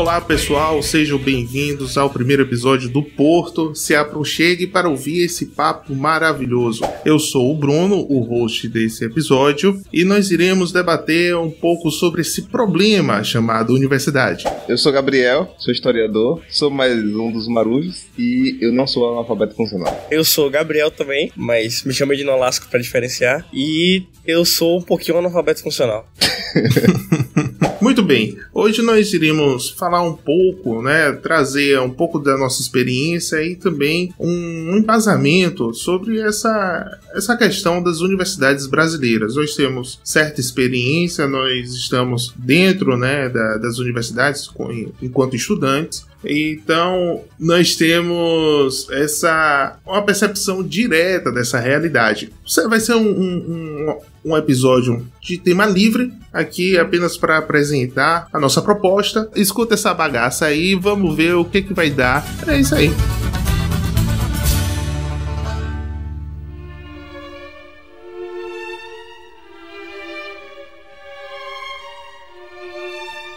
Olá pessoal, sejam bem-vindos ao primeiro episódio do Porto. Se aproxime para ouvir esse papo maravilhoso. Eu sou o Bruno, o host desse episódio, e nós iremos debater um pouco sobre esse problema chamado universidade. Eu sou Gabriel, sou historiador, sou mais um dos marujos e eu não sou analfabeto funcional. Eu sou Gabriel também, mas me chama de Nolasco para diferenciar, e eu sou um pouquinho analfabeto funcional. Muito bem, hoje nós iremos falar um pouco, trazer um pouco da nossa experiência e também um embasamento sobre essa questão das universidades brasileiras. Nós temos certa experiência, nós estamos dentro das universidades enquanto estudantes. Então, nós temos uma percepção direta dessa realidade. Vai ser um episódio de tema livre, aqui apenas para apresentar a nossa proposta. Escuta essa bagaça aí, vamos ver o que vai dar. É isso aí.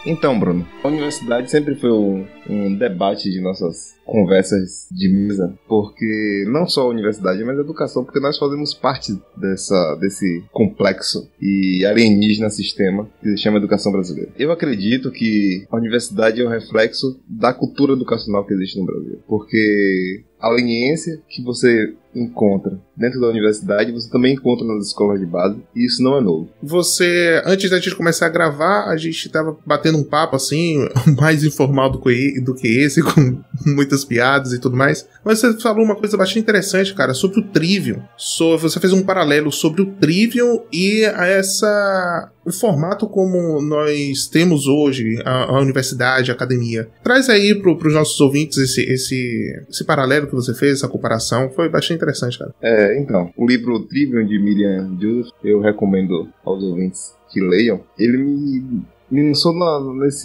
Então, Bruno, a universidade sempre foi um debate de nossas conversas de mesa, porque não só a universidade, mas a educação, porque nós fazemos parte desse complexo e alienígena sistema que se chama educação brasileira. Eu acredito que a universidade é um reflexo da cultura educacional que existe no Brasil, porque a leniência que você encontra dentro da universidade, você também encontra nas escolas de base, e isso não é novo. Antes da gente começar a gravar, a gente tava batendo um papo assim, mais informal do que esse, com muitas piadas e tudo mais. Mas você falou uma coisa bastante interessante, cara, sobre o Trivium. Você fez um paralelo sobre o Trivium e o formato como nós temos hoje, a universidade, a academia. Traz aí pros nossos ouvintes esse paralelo que você fez, essa comparação. Foi bastante interessante, cara. Então, o livro Trivium de Miriam Joseph, eu recomendo aos ouvintes que leiam. Ele me lançou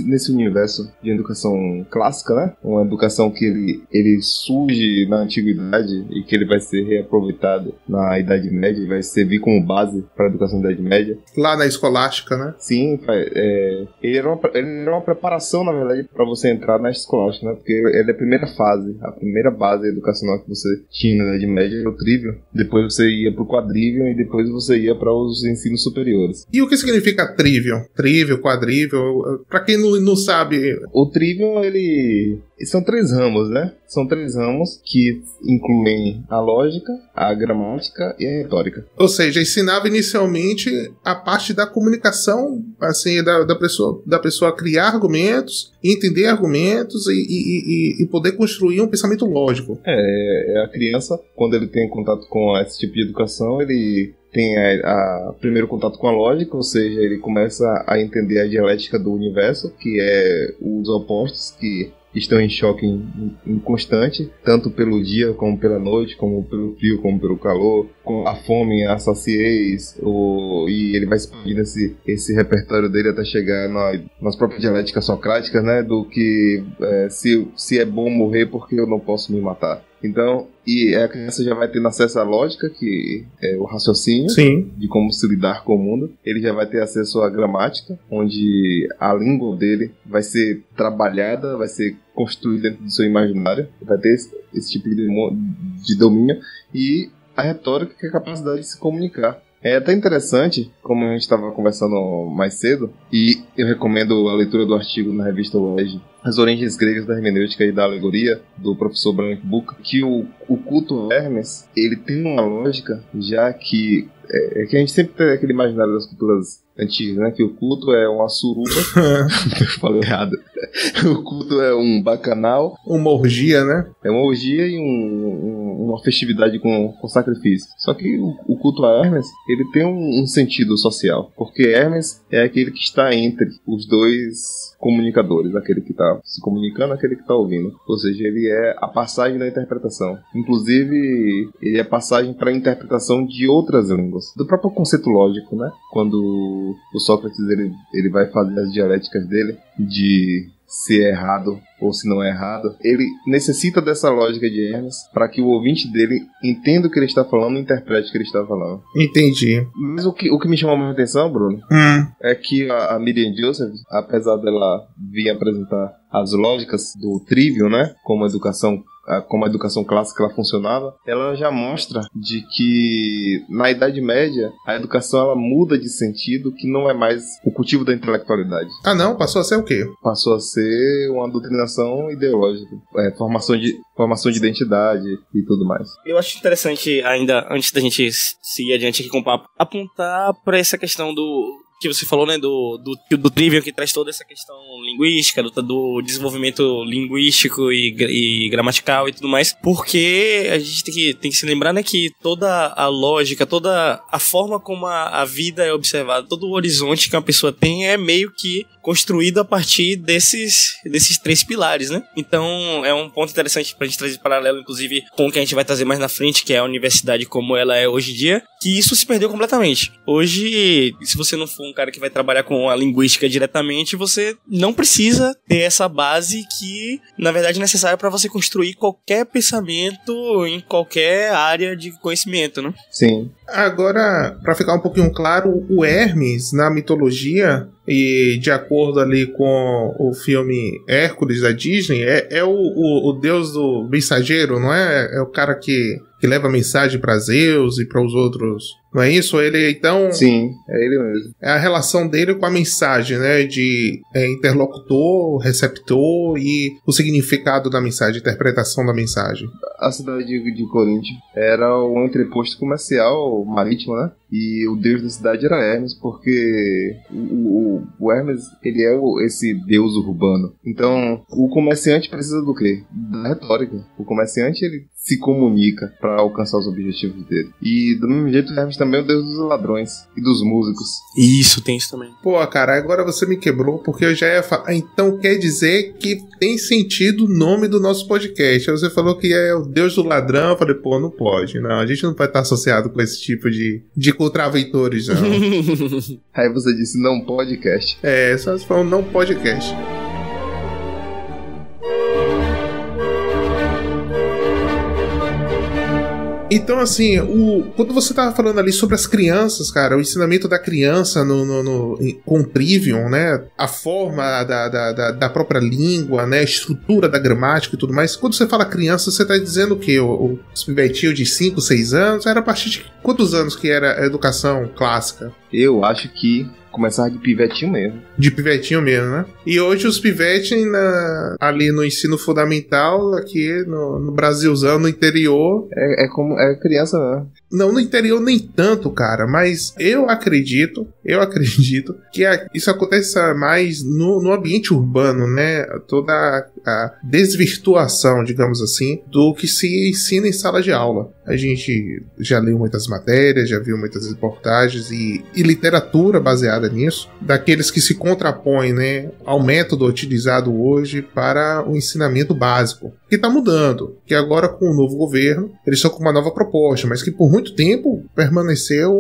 nesse universo de educação clássica, né? Uma educação que ele surge na antiguidade e que ele vai ser reaproveitado na Idade Média e vai servir como base para a educação da Idade Média. Lá na escolástica, né? Sim, ele era uma preparação, na verdade, para você entrar na escolástica, né? Porque ele é a primeira fase, a primeira base educacional que você tinha na Idade Média era o Trivium. Depois você ia para o Quadrivium e depois você ia para os ensinos superiores. E o que significa Trivium? Trivium, Quadrivium? Pra quem não sabe... O Trivium, são 3 ramos, né? São 3 ramos que incluem a lógica, a gramática e a retórica. Ou seja, ensinava inicialmente a parte da comunicação, assim, da pessoa criar argumentos, entender argumentos e poder construir um pensamento lógico. A criança, quando ele tem contato com esse tipo de educação, ele tem primeiro contato com a lógica, ou seja, ele começa a entender a dialética do universo, que é os opostos que estão em choque em constante, tanto pelo dia como pela noite, como pelo frio, como pelo calor, com a fome, a saciez, e ele vai expandindo esse repertório dele até chegar nas próprias dialéticas socráticas, né, do que se é bom morrer porque eu não posso me matar. Então, a criança já vai ter acesso à lógica, que é o raciocínio. Sim. De como se lidar com o mundo. Ele já vai ter acesso à gramática, onde a língua dele vai ser trabalhada, vai ser construída dentro do seu imaginário. Vai ter esse tipo de domínio. E a retórica, que é a capacidade de se comunicar. É até interessante, como a gente estava conversando mais cedo, e eu recomendo a leitura do artigo na revista UERJ, As Origens Gregas da Hermenêutica e da Alegoria, do professor Brandt Buca, que o culto a Hermes, ele tem uma lógica, já que que a gente sempre tem aquele imaginário das culturas antigas, né? Que o culto é uma suruba. Eu falei errado. O culto é um bacanal. Uma orgia, né? É uma orgia e uma festividade com sacrifício. Só que o culto a Hermes, ele tem um sentido social. Porque Hermes é aquele que está entre os dois comunicadores. Aquele que está se comunicando, aquele que está ouvindo. Ou seja, ele é a passagem da interpretação. Inclusive, ele é a passagem para a interpretação de outras línguas. Do próprio conceito lógico, né? Quando o Sócrates ele vai fazer as dialéticas dele de se é errado ou se não é errado. Ele necessita dessa lógica de Hermes para que o ouvinte dele entenda o que ele está falando e interprete o que ele está falando. Entendi. Mas o que me chamou mais atenção, Bruno, é que a Miriam Joseph, apesar dela vir apresentar as lógicas do Trivium, né, como a educação clássica ela funcionava, ela já mostra de que na Idade Média a educação ela muda de sentido, que não é mais o cultivo da intelectualidade. Ah não? Passou a ser o quê? Passou a ser uma doutrinação ideológica, formação de identidade e tudo mais. Eu acho interessante, ainda antes da gente seguir adiante aqui com o papo, apontar para essa questão que você falou, né, do Trivium, que traz toda essa questão linguística, do desenvolvimento linguístico e gramatical e tudo mais, porque a gente tem que se lembrar, né, que toda a lógica, toda a forma como a vida é observada, todo o horizonte que uma pessoa tem é meio que construído a partir desses 3 pilares, né? Então é um ponto interessante pra gente trazer paralelo, inclusive, com o que a gente vai trazer mais na frente, que é a universidade como ela é hoje em dia, que isso se perdeu completamente. Hoje, se você não for um cara que vai trabalhar com a linguística diretamente, você não precisa ter essa base que, na verdade, é necessária para você construir qualquer pensamento em qualquer área de conhecimento, né? Sim. Agora, para ficar um pouquinho claro, o Hermes, na mitologia, e de acordo ali com o filme Hércules da Disney, é o deus do mensageiro, não é? É o cara que leva mensagem para Zeus e para os outros. Não é isso? Ele, então... Sim, é ele mesmo. É a relação dele com a mensagem, né? De interlocutor, receptor e o significado da mensagem, a interpretação da mensagem. A cidade de Corinto era um entreposto comercial marítimo, né? E o deus da cidade era Hermes, porque o Hermes, ele é esse deus urbano. Então, o comerciante precisa do quê? Da retórica. O comerciante, ele se comunica para alcançar os objetivos dele. E do mesmo jeito, Hermes também é o deus dos ladrões e dos músicos. Isso, tem isso também. Pô, cara, agora você me quebrou, porque eu já ia falar. Então quer dizer que tem sentido o nome do nosso podcast. Aí você falou que é o deus do ladrão. Eu falei, pô, não pode. Não, a gente não vai estar associado com esse tipo de contraventores, não. Aí você disse não podcast. É, só se for um não podcast. Então, assim, quando você tava falando ali sobre as crianças, cara, o ensinamento da criança com o Trivium, né? A forma da própria língua, né? A estrutura da gramática e tudo mais. Quando você fala criança, você tá dizendo o quê? Os pivetinhos de 5, 6 anos? Era a partir de quantos anos que era a educação clássica? Eu acho que começar de pivetinho mesmo. De pivetinho mesmo, né? E hoje os pivetes ali no ensino fundamental, aqui no Brasilzão, no interior... É criança mesmo. Não, no interior nem tanto, cara, mas eu acredito que isso acontece mais no ambiente urbano, né? Toda a desvirtuação, digamos assim, do que se ensina em sala de aula. A gente já leu muitas matérias, já viu muitas reportagens e literatura baseada nisso, daqueles que se contrapõem, né, ao método utilizado hoje para o ensinamento básico, que está mudando, que agora com o novo governo, eles estão com uma nova proposta, mas que por muito tempo permaneceu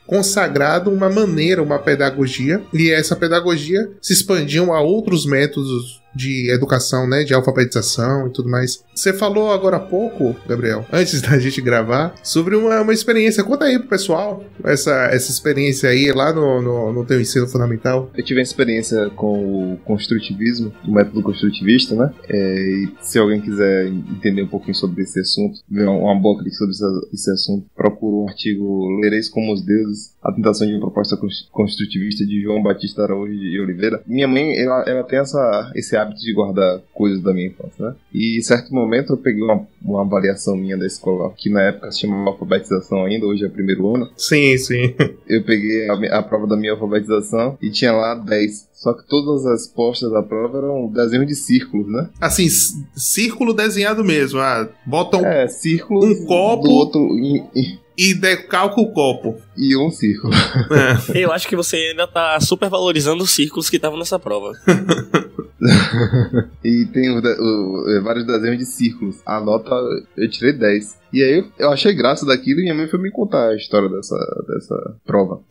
consagrado uma maneira, uma pedagogia, e essa pedagogia se expandiu a outros métodos de educação, né, de alfabetização e tudo mais. Você falou agora há pouco, Gabriel, antes da gente gravar, sobre uma experiência. Conta aí pro pessoal essa experiência aí lá no teu ensino fundamental. Eu tive uma experiência com o construtivismo, o método construtivista, né? E se alguém quiser entender um pouquinho sobre esse assunto, ver uma boa crítica sobre esse assunto, procura o artigo Lereis como os Deuses, a tentação de uma proposta construtivista de João Batista Araújo de Oliveira. Minha mãe, ela tem esse hábito de guardar coisas da minha infância, né? E em certo momento eu peguei uma avaliação minha da escola, que na época se chamava alfabetização ainda, hoje é primeiro ano. Sim, sim. Eu peguei a prova da minha alfabetização e tinha lá 10. Só que todas as respostas da prova eram desenho de círculos, né? Assim, círculo desenhado mesmo. Botam círculo um copo do outro e decalca o copo. E um círculo. Eu acho que você ainda tá super valorizando os círculos que estavam nessa prova. E tem vários desenhos de círculos. A nota eu tirei 10. E aí eu achei graça daquilo e minha mãe foi me contar a história dessa prova.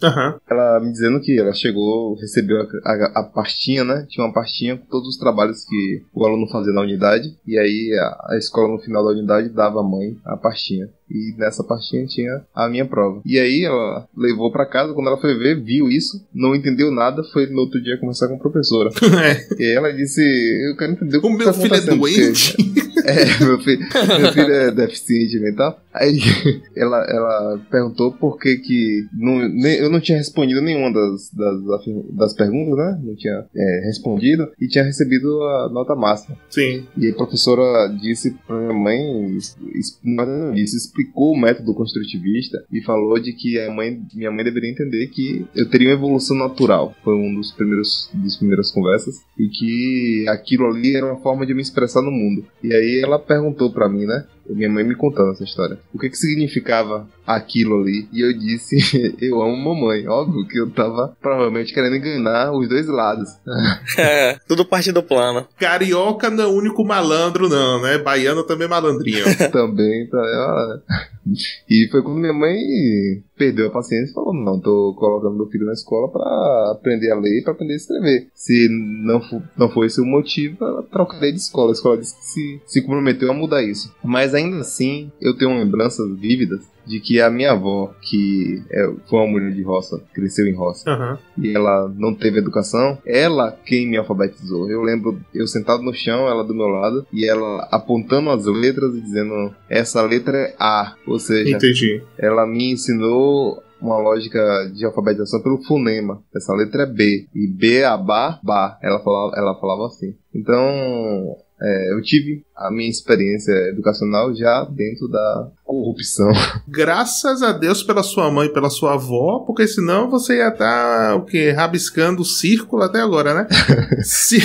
Ela me dizendo que ela chegou, recebeu a pastinha, né? Tinha uma pastinha com todos os trabalhos que o aluno fazia na unidade. E aí a escola no final da unidade dava à mãe a pastinha. E nessa pastinha tinha a minha prova. E aí ela levou pra casa, quando ela foi ver, viu isso, não entendeu nada, foi no outro dia conversar com a professora. E aí ela disse, eu quero entender o que meu filho é doente. Meu filho é deficiente mental. Aí ela perguntou por que eu não tinha respondido nenhuma das perguntas, né? Não tinha respondido e tinha recebido a nota máxima. Sim. E a professora disse pra minha mãe, explicou o método construtivista e falou de que minha mãe deveria entender que eu teria uma evolução natural. Foi um dos primeiras conversas. E que aquilo ali era uma forma de me expressar no mundo. E aí ela perguntou pra mim, né? Minha mãe me contando essa história. O que significava aquilo ali? E eu disse, eu amo mamãe. Óbvio que eu tava provavelmente querendo enganar os dois lados. Tudo parte do plano. Carioca não é o único malandro não, né? Baiano também é malandrinho. Também, E foi quando minha mãe perdeu a paciência e falou, não, tô colocando meu filho na escola pra aprender a ler e pra aprender a escrever. Se não foi esse o motivo, ela trocaria de escola. A escola disse que se comprometeu a mudar isso. Mas ainda assim, eu tenho lembranças vívidas de que a minha avó, que foi uma mulher de roça, cresceu em roça, e ela não teve educação, ela quem me alfabetizou. Eu lembro, eu sentado no chão, ela do meu lado, e ela apontando as letras e dizendo, essa letra é A, ou seja, entendi. Ela me ensinou uma lógica de alfabetização pelo fonema. Essa letra é B, e B é a ba. Ela falava assim. Então, eu tive a minha experiência educacional já dentro da corrupção. Graças a Deus pela sua mãe e pela sua avó, porque senão você ia estar, rabiscando o círculo até agora, né? Se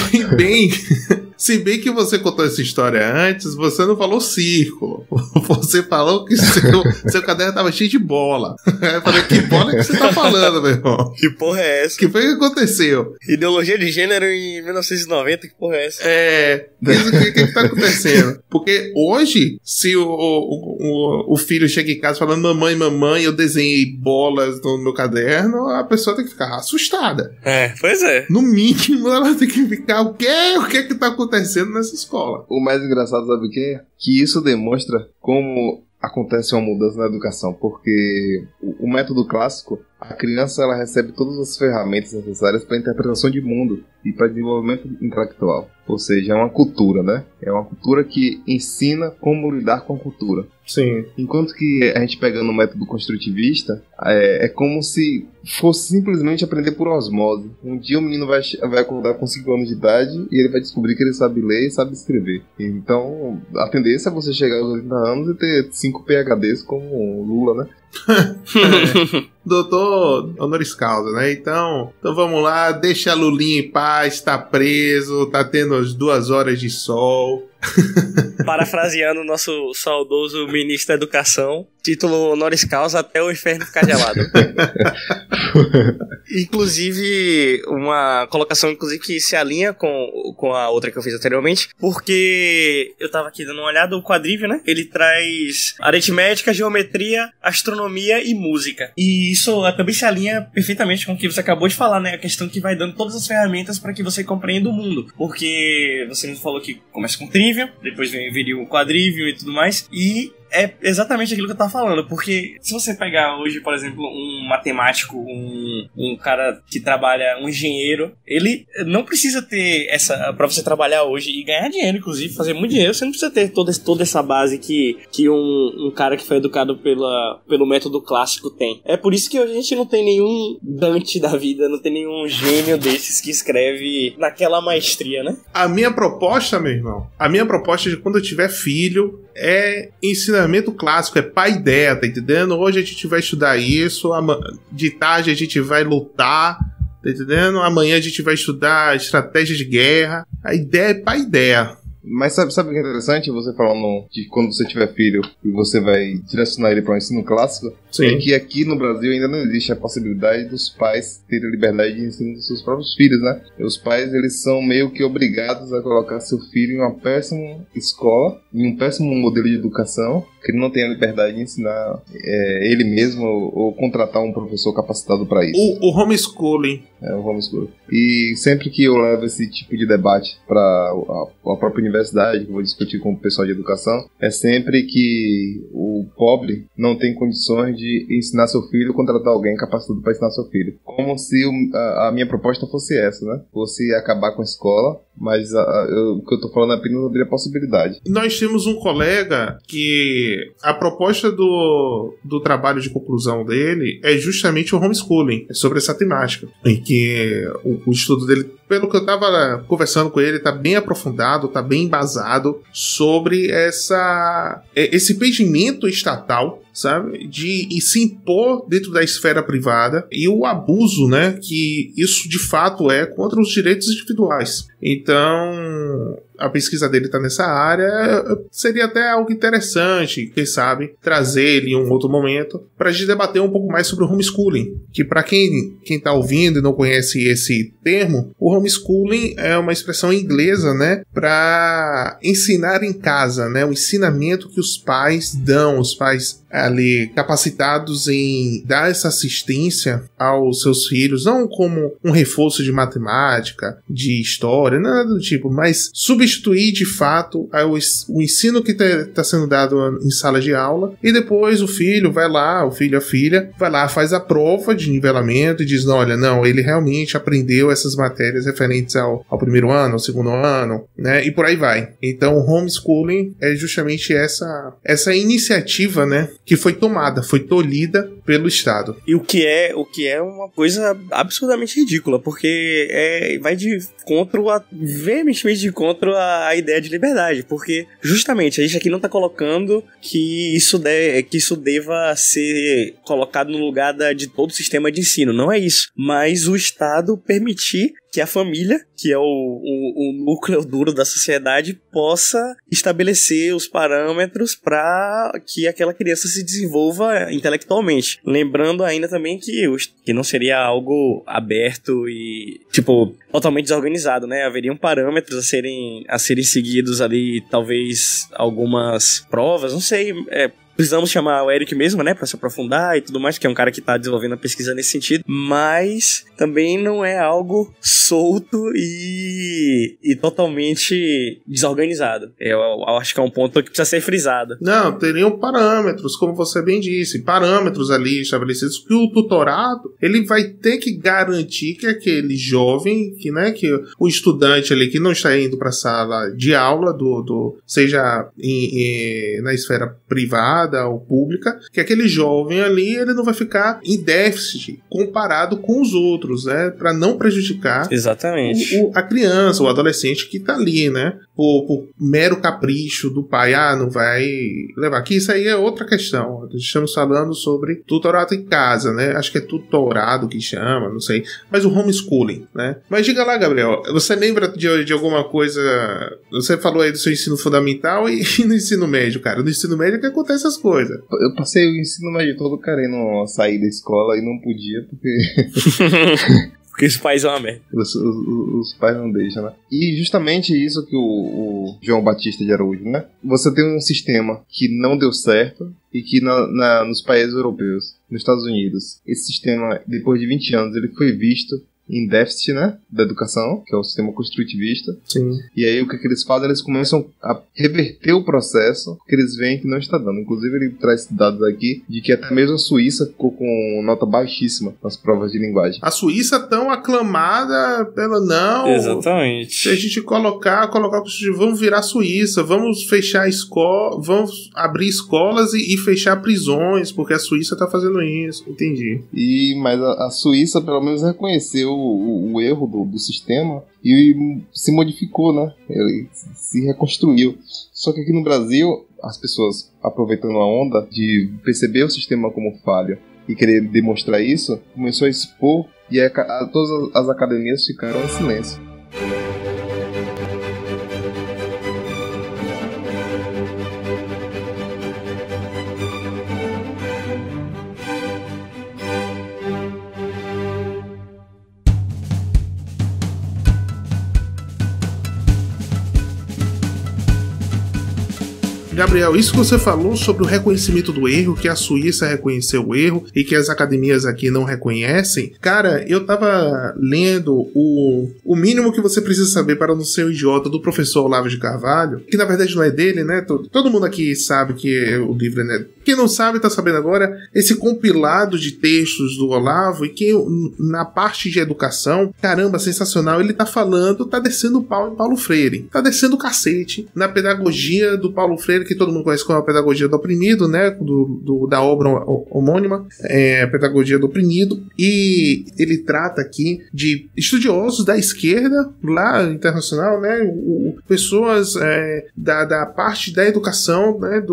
bem que você contou essa história antes, você não falou círculo. Você falou que seu caderno estava cheio de bola. Eu falei, que bola que você tá falando, meu irmão? Que porra é essa? Que foi que aconteceu? Ideologia de gênero em 1990, que porra é essa? O que tá acontecendo? Porque hoje, se o filho chega em casa falando mamãe, eu desenhei bolas no meu caderno, a pessoa tem que ficar assustada. Pois é. No mínimo, ela tem que ficar, o que tá acontecendo nessa escola? O mais engraçado, sabe o que é? Que isso demonstra como acontece uma mudança na educação, porque o método clássico, a criança ela recebe todas as ferramentas necessárias para interpretação de mundo e para desenvolvimento intelectual. Ou seja, é uma cultura, né? É uma cultura que ensina como lidar com a cultura. Sim. Enquanto que a gente pegando o método construtivista, é como se fosse simplesmente aprender por osmose. Um dia o menino vai acordar com 5 anos de idade e ele vai descobrir que ele sabe ler e sabe escrever. Então, a tendência é você chegar aos 80 anos e ter 5 PhDs como Lula, né? Doutor honoris causa, né? Então vamos lá, deixa a Lulinha em paz, tá preso, tá tendo as 2 horas de sol. Parafraseando o nosso saudoso ministro da Educação, título honoris causa até o inferno ficar gelado. Inclusive, uma colocação que se alinha com a outra que eu fiz anteriormente, porque eu tava aqui dando uma olhada, o quadrívio, né? Ele traz aritmética, geometria, astronomia e música. E isso também se alinha perfeitamente com o que você acabou de falar, né? A questão que vai dando todas as ferramentas para que você compreenda o mundo. Porque você nos falou que começa com trivium, depois viria o quadrívio e tudo mais, e é exatamente aquilo que eu tava falando, porque se você pegar hoje, por exemplo, um matemático, um cara que trabalha, um engenheiro, ele não precisa ter pra você trabalhar hoje e ganhar dinheiro, inclusive, fazer muito dinheiro, você não precisa ter toda essa base que um cara que foi educado pelo método clássico tem. É por isso que hoje a gente não tem nenhum Dante da vida, não tem nenhum gênio desses que escreve naquela maestria, né? A minha proposta, meu irmão, de quando eu tiver filho, é ensinamento clássico, é paideia, tá entendendo? Hoje a gente vai estudar isso, de tarde a gente vai lutar, tá entendendo? Amanhã a gente vai estudar estratégia de guerra. A ideia é paideia. Mas sabe o que é interessante? Você falando de quando você tiver filho e você vai direcionar ele para o ensino clássico, Sim. é que aqui no Brasil ainda não existe a possibilidade dos pais terem liberdade de ensino dos seus próprios filhos, né? E os pais, eles são meio que obrigados a colocar seu filho em uma péssima escola, em um péssimo modelo de educação, que ele não tem a liberdade de ensinar ele mesmo ou contratar um professor capacitado para isso. O homeschooling. É o homeschooling. E sempre que eu levo esse tipo de debate para a própria universidade, que eu vou discutir com o pessoal de educação, é sempre que o pobre não tem condições de ensinar seu filho ou contratar alguém capacitado para ensinar seu filho. Como se a minha proposta fosse essa, né? Fosse acabar com a escola, mas o que eu tô falando é apenas abrir a possibilidade. Nós temos um colega que a proposta do trabalho de conclusão dele é justamente o homeschooling, é sobre essa temática. Em que o estudo dele, pelo que eu tava conversando com ele, tá bem aprofundado, tá bem embasado sobre esse impedimento estatal, sabe, de se impor dentro da esfera privada e o abuso, né, que isso de fato é contra os direitos individuais. Então, a pesquisa dele está nessa área, seria até algo interessante, quem sabe, trazer ele em um outro momento para a gente debater um pouco mais sobre o homeschooling, que para quem está ouvindo e não conhece esse termo, o homeschooling é uma expressão inglesa, né, para ensinar em casa, né, o ensinamento que os pais dão, os pais ali capacitados em dar essa assistência aos seus filhos, não como um reforço de matemática, de história, nada do tipo, mas substituir de fato o ensino que está sendo dado em sala de aula, e depois o filho vai lá, o filho, a filha, vai lá, faz a prova de nivelamento e diz, não, olha, não, ele realmente aprendeu essas matérias referentes ao primeiro ano, ao segundo ano, né, e por aí vai. Então o homeschooling é justamente essa iniciativa, né, que foi tomada, foi tolhida pelo Estado. E o que é uma coisa absurdamente ridícula, porque vai veementemente de contra a ideia de liberdade, porque justamente a gente aqui não tá colocando que isso deva ser colocado no lugar de todo o sistema de ensino, não é isso, mas o Estado permitir que a família, que é o núcleo duro da sociedade, possa estabelecer os parâmetros para que aquela criança se desenvolva intelectualmente. Lembrando ainda também que não seria algo aberto e, totalmente desorganizado, né? Haveriam parâmetros a serem seguidos ali, talvez algumas provas, não sei, precisamos chamar o Eric mesmo, né, pra se aprofundar e tudo mais, que é um cara que tá desenvolvendo a pesquisa nesse sentido, mas também não é algo solto e totalmente desorganizado. Eu acho que é um ponto que precisa ser frisado. Não, teriam parâmetros, como você bem disse, parâmetros ali estabelecidos, que o tutorado, ele vai ter que garantir que aquele jovem, que o estudante ali que não está indo para a sala de aula, seja na esfera privada ou pública, que aquele jovem ali, ele não vai ficar em déficit comparado com os outros, né, para não prejudicar exatamente a criança, o adolescente que tá ali, né, por mero capricho do pai, não vai levar, que isso aí é outra questão. Estamos falando sobre tutorado em casa, né, acho que é tutorado que chama, não sei, mas o homeschooling, né. Mas diga lá, Gabriel, você lembra de alguma coisa, você falou aí do seu ensino fundamental e no ensino médio, cara, no ensino médio que acontece as coisas. Eu passei o ensino médio todo querendo sair da escola e não podia porque porque os pais são uma merda. Os pais não deixam, né? E justamente isso que o João Batista de Araújo, né? Você tem um sistema que não deu certo e que nos países europeus, nos Estados Unidos, esse sistema, depois de 20 anos, ele foi visto em déficit, né, da educação, que é o sistema construtivista. Sim. E aí o que eles fazem? Eles começam a reverter o processo, porque eles veem que não está dando. Inclusive ele traz dados aqui de que até mesmo a Suíça ficou com nota baixíssima nas provas de linguagem. A Suíça tão aclamada pela não. Exatamente. Se a gente colocar vamos virar Suíça, vamos fechar escola, vamos abrir escolas e fechar prisões, porque a Suíça tá fazendo isso. Entendi. Mas a Suíça pelo menos reconheceu o erro do sistema e se modificou, né? Ele se reconstruiu. Só que aqui no Brasil, as pessoas, aproveitando a onda de perceber o sistema como falha e querer demonstrar isso, começou a expor e todas as academias ficaram em silêncio. Gabriel, isso que você falou sobre o reconhecimento do erro, que a Suíça reconheceu o erro e que as academias aqui não reconhecem. Cara, eu tava lendo o mínimo que você precisa saber para não ser um idiota, do professor Olavo de Carvalho, que na verdade não é dele, né? Todo mundo aqui sabe que o livro é, né? Quem não sabe tá sabendo agora, esse compilado de textos do Olavo, e que na parte de educação, caramba, sensacional, ele tá falando, tá descendo o pau em Paulo Freire, tá descendo o cacete na pedagogia do Paulo Freire, que todo mundo conhece como a pedagogia do oprimido, né? Da obra homônima, a pedagogia do oprimido, e ele trata aqui de estudiosos da esquerda, lá internacional, né? Pessoas da parte da educação, né?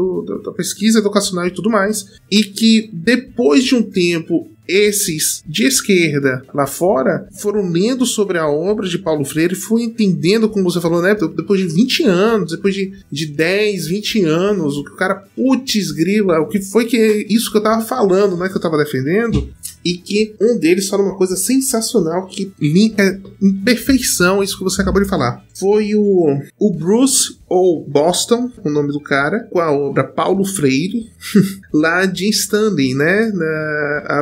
Da pesquisa educacional e tudo mais, e que depois de um tempo esses de esquerda lá fora foram lendo sobre a obra de Paulo Freire, foi entendendo, como você falou, né? Depois de 20 anos, depois de 10, 20 anos, o que o cara, putz, grila, o que foi que é isso que eu tava falando, né? Que eu tava defendendo. E que um deles fala uma coisa sensacional que linka em perfeição isso que você acabou de falar. Foi o Bruce, ou Boston, o nome do cara, com a obra Paulo Freire, lá de Stanley, né?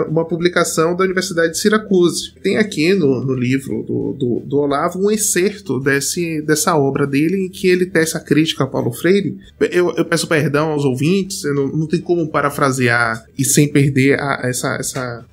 Uma publicação da Universidade de Syracuse. Tem aqui no livro do Olavo um excerto dessa obra dele, em que ele tece a crítica a Paulo Freire. Eu peço perdão aos ouvintes, não tem como parafrasear e sem perder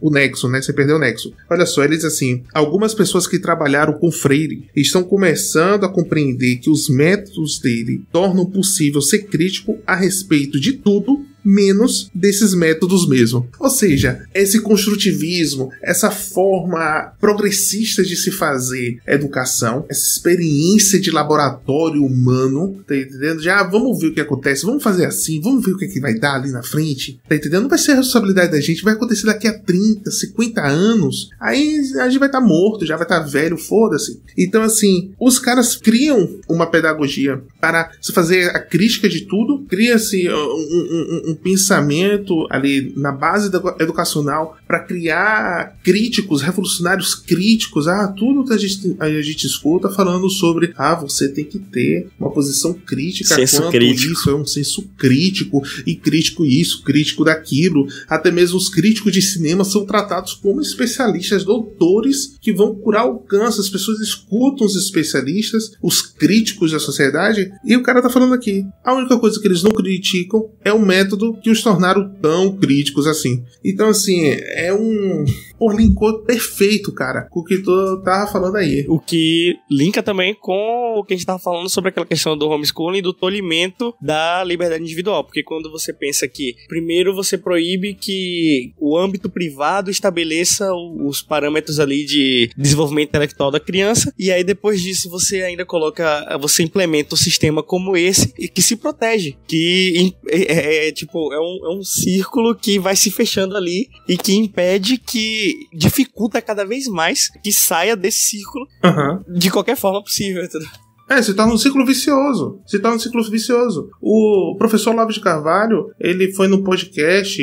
o nexo, né? Sem perder o nexo. Olha só, ele diz assim: algumas pessoas que trabalharam com Freire estão começando a compreender que os métodos dele tornam possível ser crítico a respeito de tudo, menos desses métodos mesmo. Ou seja, esse construtivismo, essa forma progressista de se fazer educação, essa experiência de laboratório humano, tá entendendo? Já vamos ver o que acontece, vamos fazer assim, vamos ver o que vai dar ali na frente, tá entendendo? Não vai ser a responsabilidade da gente, vai acontecer daqui a 30, 50 anos, aí a gente vai estar morto, já vai estar velho, foda-se. Então assim, os caras criam uma pedagogia para se fazer a crítica de tudo, cria-se um pensamento ali na base educacional para criar críticos, revolucionários críticos. Tudo que a gente escuta falando sobre você tem que ter uma posição crítica quanto crítico. Isso, é um senso crítico, e crítico isso, crítico daquilo. Até mesmo os críticos de cinema são tratados como especialistas, doutores que vão curar o câncer. As pessoas escutam os especialistas, os críticos da sociedade, e o cara tá falando aqui, a única coisa que eles não criticam é o método que os tornaram tão críticos assim. Então assim, é um linkou perfeito, cara, com o que tu tava falando aí. O que linka também com o que a gente tava falando sobre aquela questão do homeschooling e do tolimento da liberdade individual, porque quando você pensa que primeiro você proíbe que o âmbito privado estabeleça os parâmetros ali de desenvolvimento intelectual da criança, e aí depois disso você implementa um sistema como esse e que se protege, que é um círculo que vai se fechando ali e que impede, que dificulta cada vez mais que saia desse círculo de qualquer forma possível. Se torna um ciclo vicioso. O professor Olavo de Carvalho, ele foi no podcast,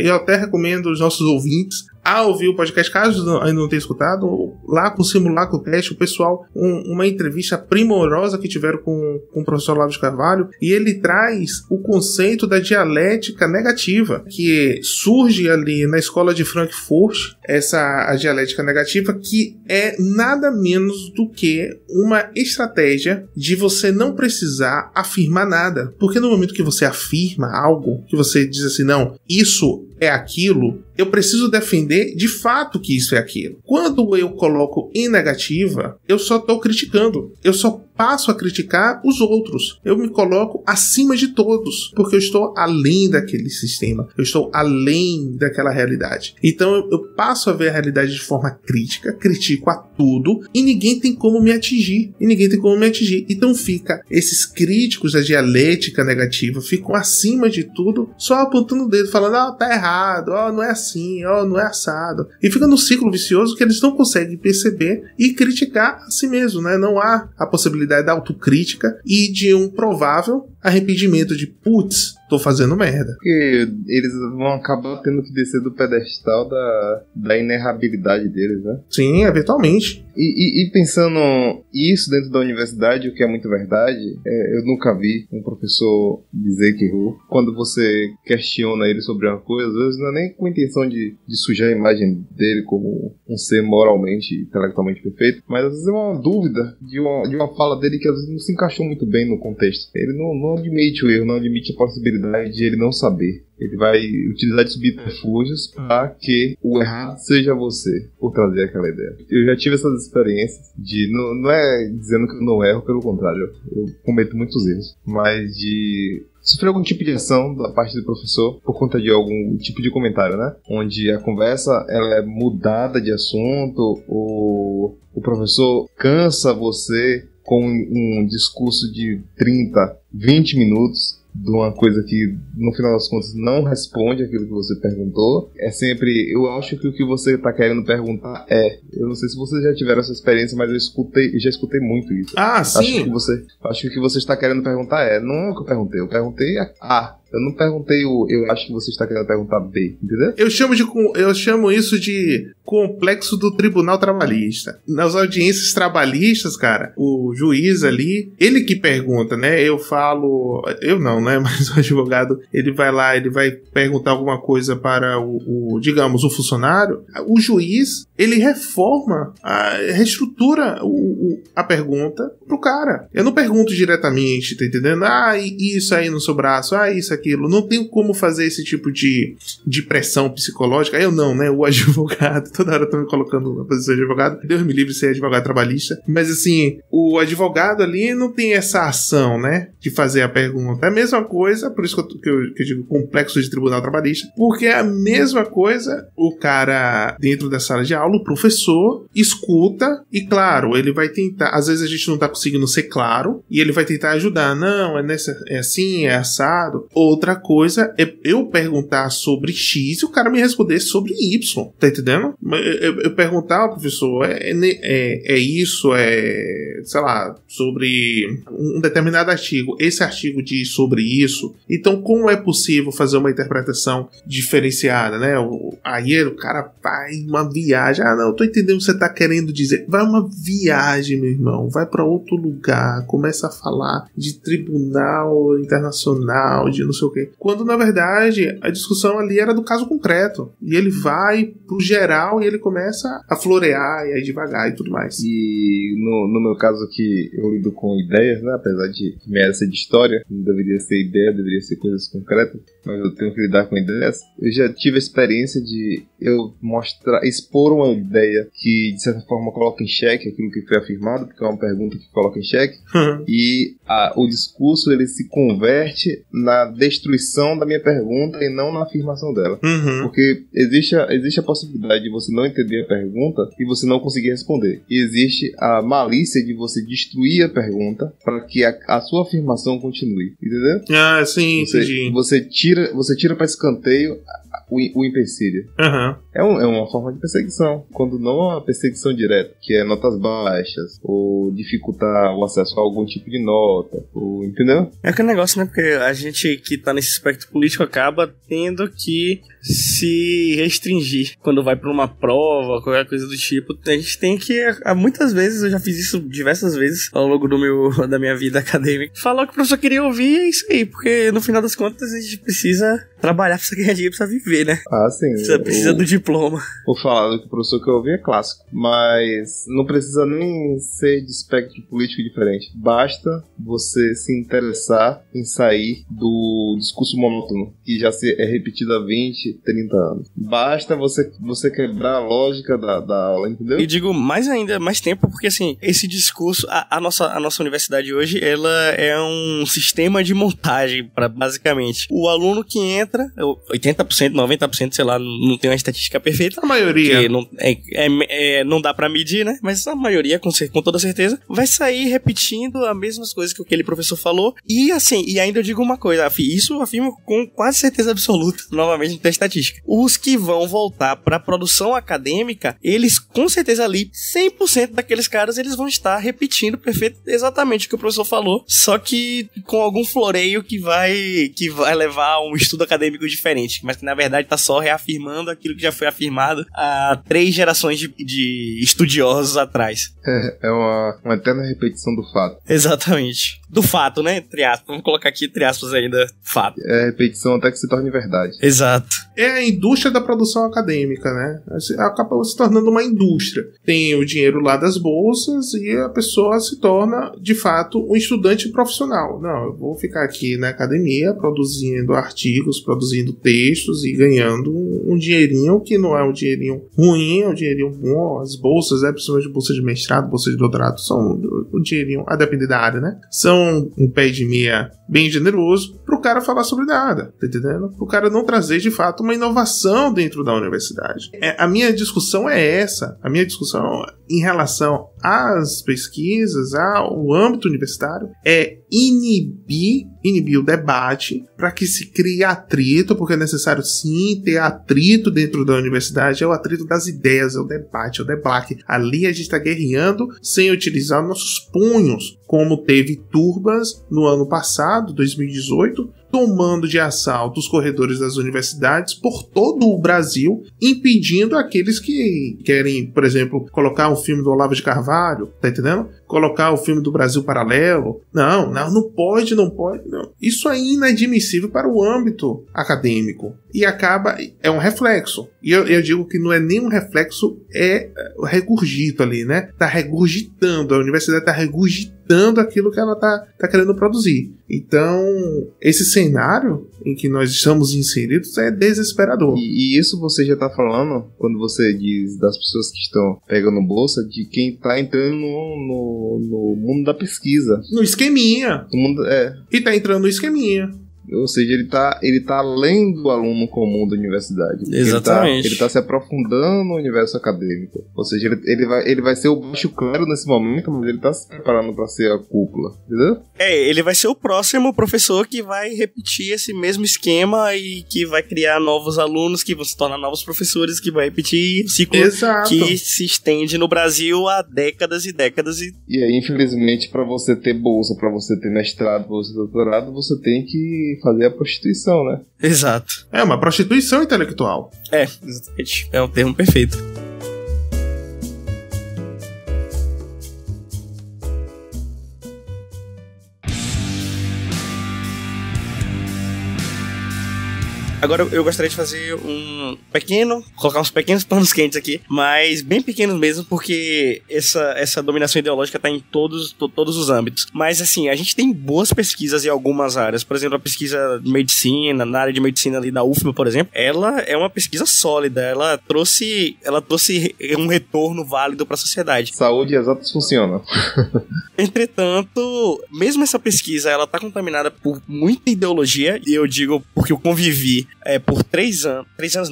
eu até recomendo os nossos ouvintes a ouvir o podcast, caso ainda não tenha escutado, lá com o Simulacro Cast, o pessoal, uma entrevista primorosa que tiveram com o professor Olavo de Carvalho, e ele traz o conceito da dialética negativa, que surge ali na escola de Frankfurt, a dialética negativa, que é nada menos do que uma estratégia de você não precisar afirmar nada, porque no momento que você afirma algo, que você diz assim, não, isso é aquilo, eu preciso defender de fato que isso é aquilo. Quando eu coloco em negativa, eu só estou criticando. Eu só passo a criticar os outros. Eu me coloco acima de todos, porque eu estou além daquele sistema. Eu estou além daquela realidade. Então eu passo a ver a realidade de forma crítica, critico a tudo, e ninguém tem como me atingir. Então fica esses críticos da dialética negativa, ficam acima de tudo, só apontando o dedo, falando, tá errado, não é assim, não é assado. E fica no ciclo vicioso que eles não conseguem perceber e criticar a si mesmo, né? Não há a possibilidade da autocrítica e de um provável arrependimento de, putz, tô fazendo merda. Porque eles vão acabar tendo que descer do pedestal da inerrabilidade deles, né? Sim, eventualmente. E pensando isso dentro da universidade, o que é muito verdade, eu nunca vi um professor dizer que errou. Quando você questiona ele sobre uma coisa, às vezes não é nem com a intenção de sujar a imagem dele como um ser moralmente e intelectualmente perfeito, mas às vezes é uma dúvida de uma fala dele que às vezes não se encaixou muito bem no contexto. Ele não admite o erro, não admite a possibilidade de ele não saber. Ele vai utilizar de subterfúgios para que o errado seja você, por trazer aquela ideia. Eu já tive essas experiências de... Não é dizendo que eu não erro, pelo contrário. Eu cometo muitos erros. Mas de sofrer algum tipo de ação da parte do professor por conta de algum tipo de comentário, né? Onde a conversa ela é mudada de assunto, o professor cansa você com um discurso de 30, 20 minutos de uma coisa que, no final das contas, não responde aquilo que você perguntou. É sempre, eu acho que o que você está querendo perguntar eu não sei se vocês já tiveram essa experiência, mas eu já escutei muito isso. Ah, sim. Acho que o que você está querendo perguntar não é o que eu perguntei A. Eu não perguntei eu acho que você está querendo perguntar B, entendeu? Eu chamo isso de complexo do tribunal trabalhista. Nas audiências trabalhistas, cara, o juiz ali, ele que pergunta, né? Eu não, né? Mas o advogado, ele vai lá, ele vai perguntar alguma coisa para digamos, o funcionário. O juiz, ele reestrutura a pergunta pro cara. Eu não pergunto diretamente, tá entendendo? Isso aí no seu braço, isso aquilo. Não tenho como fazer esse tipo de pressão psicológica. Eu não, né? O advogado, toda hora eu tô me colocando na posição de advogado. Deus me livre de ser advogado trabalhista. Mas assim, o advogado ali não tem essa ação, né? De fazer a pergunta. É a mesma coisa, por isso que eu digo complexo de tribunal trabalhista, porque é a mesma coisa o cara dentro da sala de aula, o professor, escuta e, claro, ele vai tentar, às vezes a gente não tá conseguindo ser claro, e ele vai tentar ajudar. Não, é assim, é assado. Outra coisa é eu perguntar sobre X e o cara me responder sobre Y, tá entendendo? Eu perguntar ao professor, isso, sei lá, sobre um determinado artigo, esse artigo diz sobre isso, então como é possível fazer uma interpretação diferenciada, né? Aí o cara vai uma viagem, não, eu tô entendendo o que você tá querendo dizer, vai uma viagem, meu irmão, vai pra outro lugar, começa a falar de tribunal internacional, de não sei o que, quando na verdade a discussão ali era do caso concreto, e ele vai pro geral e ele começa a florear e aí devagar e tudo mais. E no meu caso aqui eu lido com ideias, né, apesar de minha área ser de história, não deveria ser ideia, deveria ser coisas concretas, mas eu tenho que lidar com ideias. Eu já tive a experiência de eu expor uma ideia que de certa forma coloca em xeque aquilo que foi afirmado, porque é uma pergunta que coloca em xeque, e o discurso ele se converte na destruição da minha pergunta e não na afirmação dela. Porque existe a possibilidade de você não entender a pergunta e você não conseguir responder. E existe a malícia de você destruir a pergunta para que a sua afirmação continue. Entendeu? Ah, sim, entendi. Você tira para escanteio o empecilho. É uma forma de perseguição, quando não uma perseguição direta, que é notas baixas, ou dificultar o acesso a algum tipo de nota, entendeu? É aquele negócio, né? Porque a gente que tá nesse espectro político acaba tendo que se restringir quando vai pra uma prova, qualquer coisa do tipo. A gente tem que, muitas vezes, eu já fiz isso diversas vezes ao longo da minha vida acadêmica, falar o que o professor queria ouvir, é isso aí, porque no final das contas a gente precisa trabalhar, precisa ganhar dinheiro, precisa viver, né? Sim. Você precisa do diploma. Vou falar do que o professor quer ouvir é clássico, mas não precisa nem ser de espectro político diferente. Basta você se interessar em sair do discurso monótono, que já é repetido há 20, 30 anos. Basta você quebrar a lógica da aula, entendeu? E digo mais ainda, mais tempo, porque assim, esse discurso, a nossa universidade hoje, ela é um sistema de montagem, basicamente. O aluno que entra, 80%, 90%, sei lá, não tem uma estatística perfeita. A maioria. Não dá pra medir, né? Mas a maioria, com toda certeza, vai sair repetindo as mesmas coisas que aquele professor falou. E assim, e ainda eu digo uma coisa, isso eu afirmo com quase certeza absoluta, novamente não tem estatística. Os que vão voltar pra produção acadêmica, eles com certeza ali, 100% daqueles caras, eles vão estar repetindo exatamente o que o professor falou, só que com algum floreio que vai levar a um estudo acadêmico diferente, mas que na verdade tá só reafirmando aquilo que já foi afirmado há 3 gerações de estudiosos atrás. É uma eterna repetição do fato. Exatamente. Do fato, né? Entre aspas. Vamos colocar aqui entre aspas ainda, fato. É repetição até que se torne verdade. Exato. É a indústria da produção acadêmica, né? Acaba se tornando uma indústria. Tem o dinheiro lá das bolsas e a pessoa se torna, de fato, um estudante profissional. Não, eu vou ficar aqui na academia produzindo artigos, produzindo textos e ganhando um dinheirinho que não é um dinheirinho ruim, é um dinheirinho bom. As bolsas, principalmente bolsa de mestrado, bolsa de doutorado, são um dinheirinho, a depender da área, né? São um pé de meia bem generoso pro cara falar sobre nada, tá entendendo? Pro cara não trazer, de fato, uma inovação dentro da universidade. A minha discussão é essa. A minha discussão em relação às pesquisas, ao âmbito universitário, é inibir o debate para que se crie atrito, porque é necessário sim ter atrito dentro da universidade, é o atrito das ideias, é o debate, é o debate. Ali a gente está guerreando sem utilizar nossos punhos, como teve turbas no ano passado, 2018, tomando de assalto os corredores das universidades por todo o Brasil, impedindo aqueles que querem, por exemplo, colocar um filme do Olavo de Carvalho, tá entendendo? Colocar o filme do Brasil Paralelo. Não pode. Não. Isso é inadmissível para o âmbito acadêmico. E é um reflexo. E eu digo que não é nem um reflexo, é o regurgito ali, né? Tá regurgitando, a universidade tá regurgitando aquilo que ela tá querendo produzir. Então, esse cenário em que nós estamos inseridos é desesperador. E isso você já tá falando, quando você diz das pessoas que estão pegando bolsa, de quem tá entrando no mundo da pesquisa. No esqueminha. E tá entrando no esqueminha. Ou seja, ele tá além do aluno comum da universidade. Exatamente. Ele tá se aprofundando no universo acadêmico. Ou seja, ele vai ser o baixo clero nesse momento, mas ele tá se preparando para ser a cúpula. Entendeu? Ele vai ser o próximo professor que vai repetir esse mesmo esquema e que vai criar novos alunos, que vão se tornar novos professores, que vai repetir o ciclo que se estende no Brasil há décadas e décadas. E aí, infelizmente, para você ter bolsa, para você ter mestrado, para você ter doutorado, você tem que fazer a prostituição, né? Exato. É uma prostituição intelectual. Exatamente. É um termo perfeito. Agora eu gostaria de fazer colocar uns pequenos panos quentes aqui, mas bem pequenos mesmo, porque essa dominação ideológica tá em todos os âmbitos. Mas assim, a gente tem boas pesquisas em algumas áreas. Por exemplo, a pesquisa de medicina, na área de medicina ali da UFMA, por exemplo, ela é uma pesquisa sólida, ela trouxe um retorno válido para a sociedade. Saúde e exatas funcionam. Entretanto, mesmo essa pesquisa, ela tá contaminada por muita ideologia, e eu digo porque eu convivi por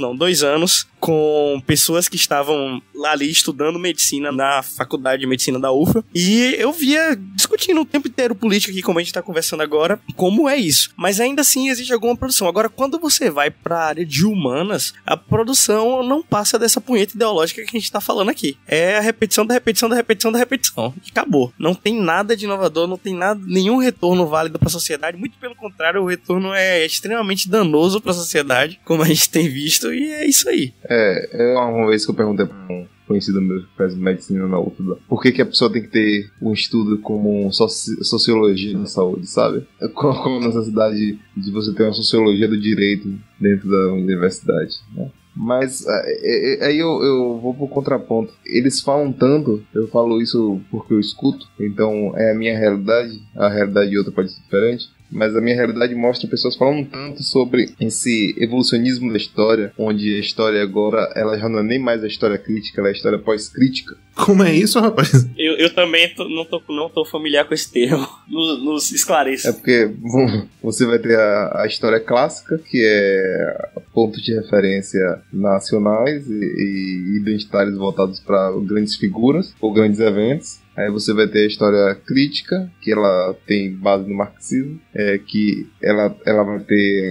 2 anos com pessoas que estavam lá ali estudando medicina na faculdade de medicina da UFA, e eu via discutindo o tempo inteiro política aqui, como a gente tá conversando agora, como é isso. Mas ainda assim existe alguma produção. Agora, quando você vai pra área de humanas, a produção não passa dessa punheta ideológica que a gente tá falando aqui. É a repetição da repetição da repetição da repetição. E acabou. Não tem nada de inovador, não tem nenhum retorno válido pra sociedade. Muito pelo contrário, o retorno é extremamente danoso pra sociedade, como a gente tem visto, e é isso aí. Uma vez que eu perguntei pra um conhecido meu que faz medicina na UFBA, por que a pessoa tem que ter um estudo como sociologia da saúde, sabe? Qual a necessidade de você ter uma sociologia do direito dentro da universidade, né? Mas aí eu vou pro contraponto. Eles falam tanto, eu falo isso porque eu escuto, então é a minha realidade, a realidade de outra pode ser diferente. mas a minha realidade mostra pessoas falando tanto sobre esse evolucionismo da história, onde a história agora, ela já não é nem mais a história crítica, ela é a história pós-crítica. Como é isso, rapaz? Eu também não tô familiar com esse termo. Nos esclareça. É porque você vai ter a história clássica, que é pontos de referência nacionais e identitários voltados para grandes figuras ou grandes eventos. Aí você vai ter a história crítica, que ela tem base no marxismo, que ela vai ter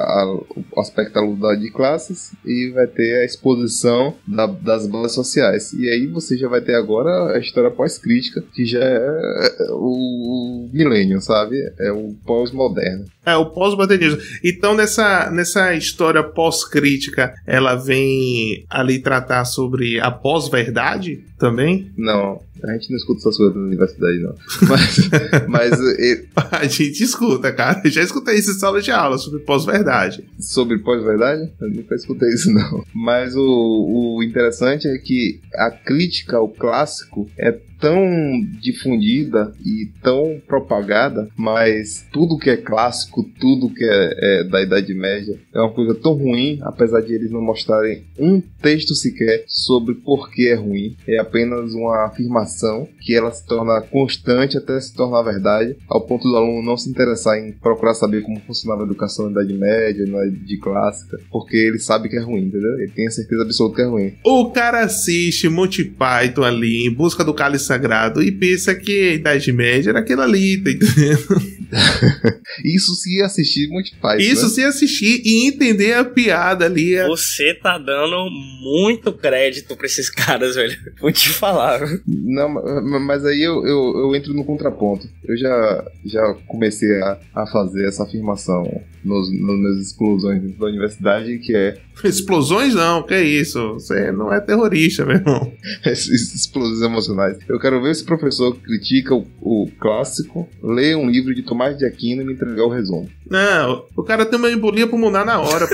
o aspecto da luta de classes e vai ter a exposição das bases sociais. E aí você já vai ter agora a história pós-crítica, que já é o milênio, sabe? É o pós-moderno. É, o pós-modernismo. Então, nessa história pós-crítica, ela vem ali tratar sobre a pós-verdade também? Não, a gente não escuta essas coisas na universidade, não. Mas a gente escuta, cara. Eu já escutei isso em sala de aula sobre pós-verdade. Sobre pós-verdade? Eu nunca escutei isso, não. Mas o interessante é que a crítica ao clássico é tão difundida e tão propagada, mas tudo que é clássico, tudo que é da Idade Média é uma coisa tão ruim, apesar de eles não mostrarem um texto sequer sobre por que é ruim. É apenas uma afirmação que ela se torna constante até se tornar verdade, ao ponto do aluno não se interessar em procurar saber como funcionava a educação na Idade Média, na Idade Clássica, porque ele sabe que é ruim, entendeu? Ele tem a certeza absoluta que é ruim. O cara assiste Monty Python ali, em busca do cálice sagrado, e pensa que a Idade Média era aquela ali, tá entendendo? Isso se assistir Monty Python. Isso, né? Se assistir e entender a piada ali. Você tá dando muito crédito pra esses caras, velho. Vou te falar. Não, mas aí eu entro no contraponto. Eu já comecei a fazer essa afirmação nas minhas explosões dentro da universidade, que é... Explosões não, que é isso? Você não é terrorista, meu irmão. Explosões emocionais. Eu quero ver se o professor critica o clássico, lê um livro de Tomás de Aquino e me entregar o resumo. Não, o cara tem uma embolia pulmonar na hora.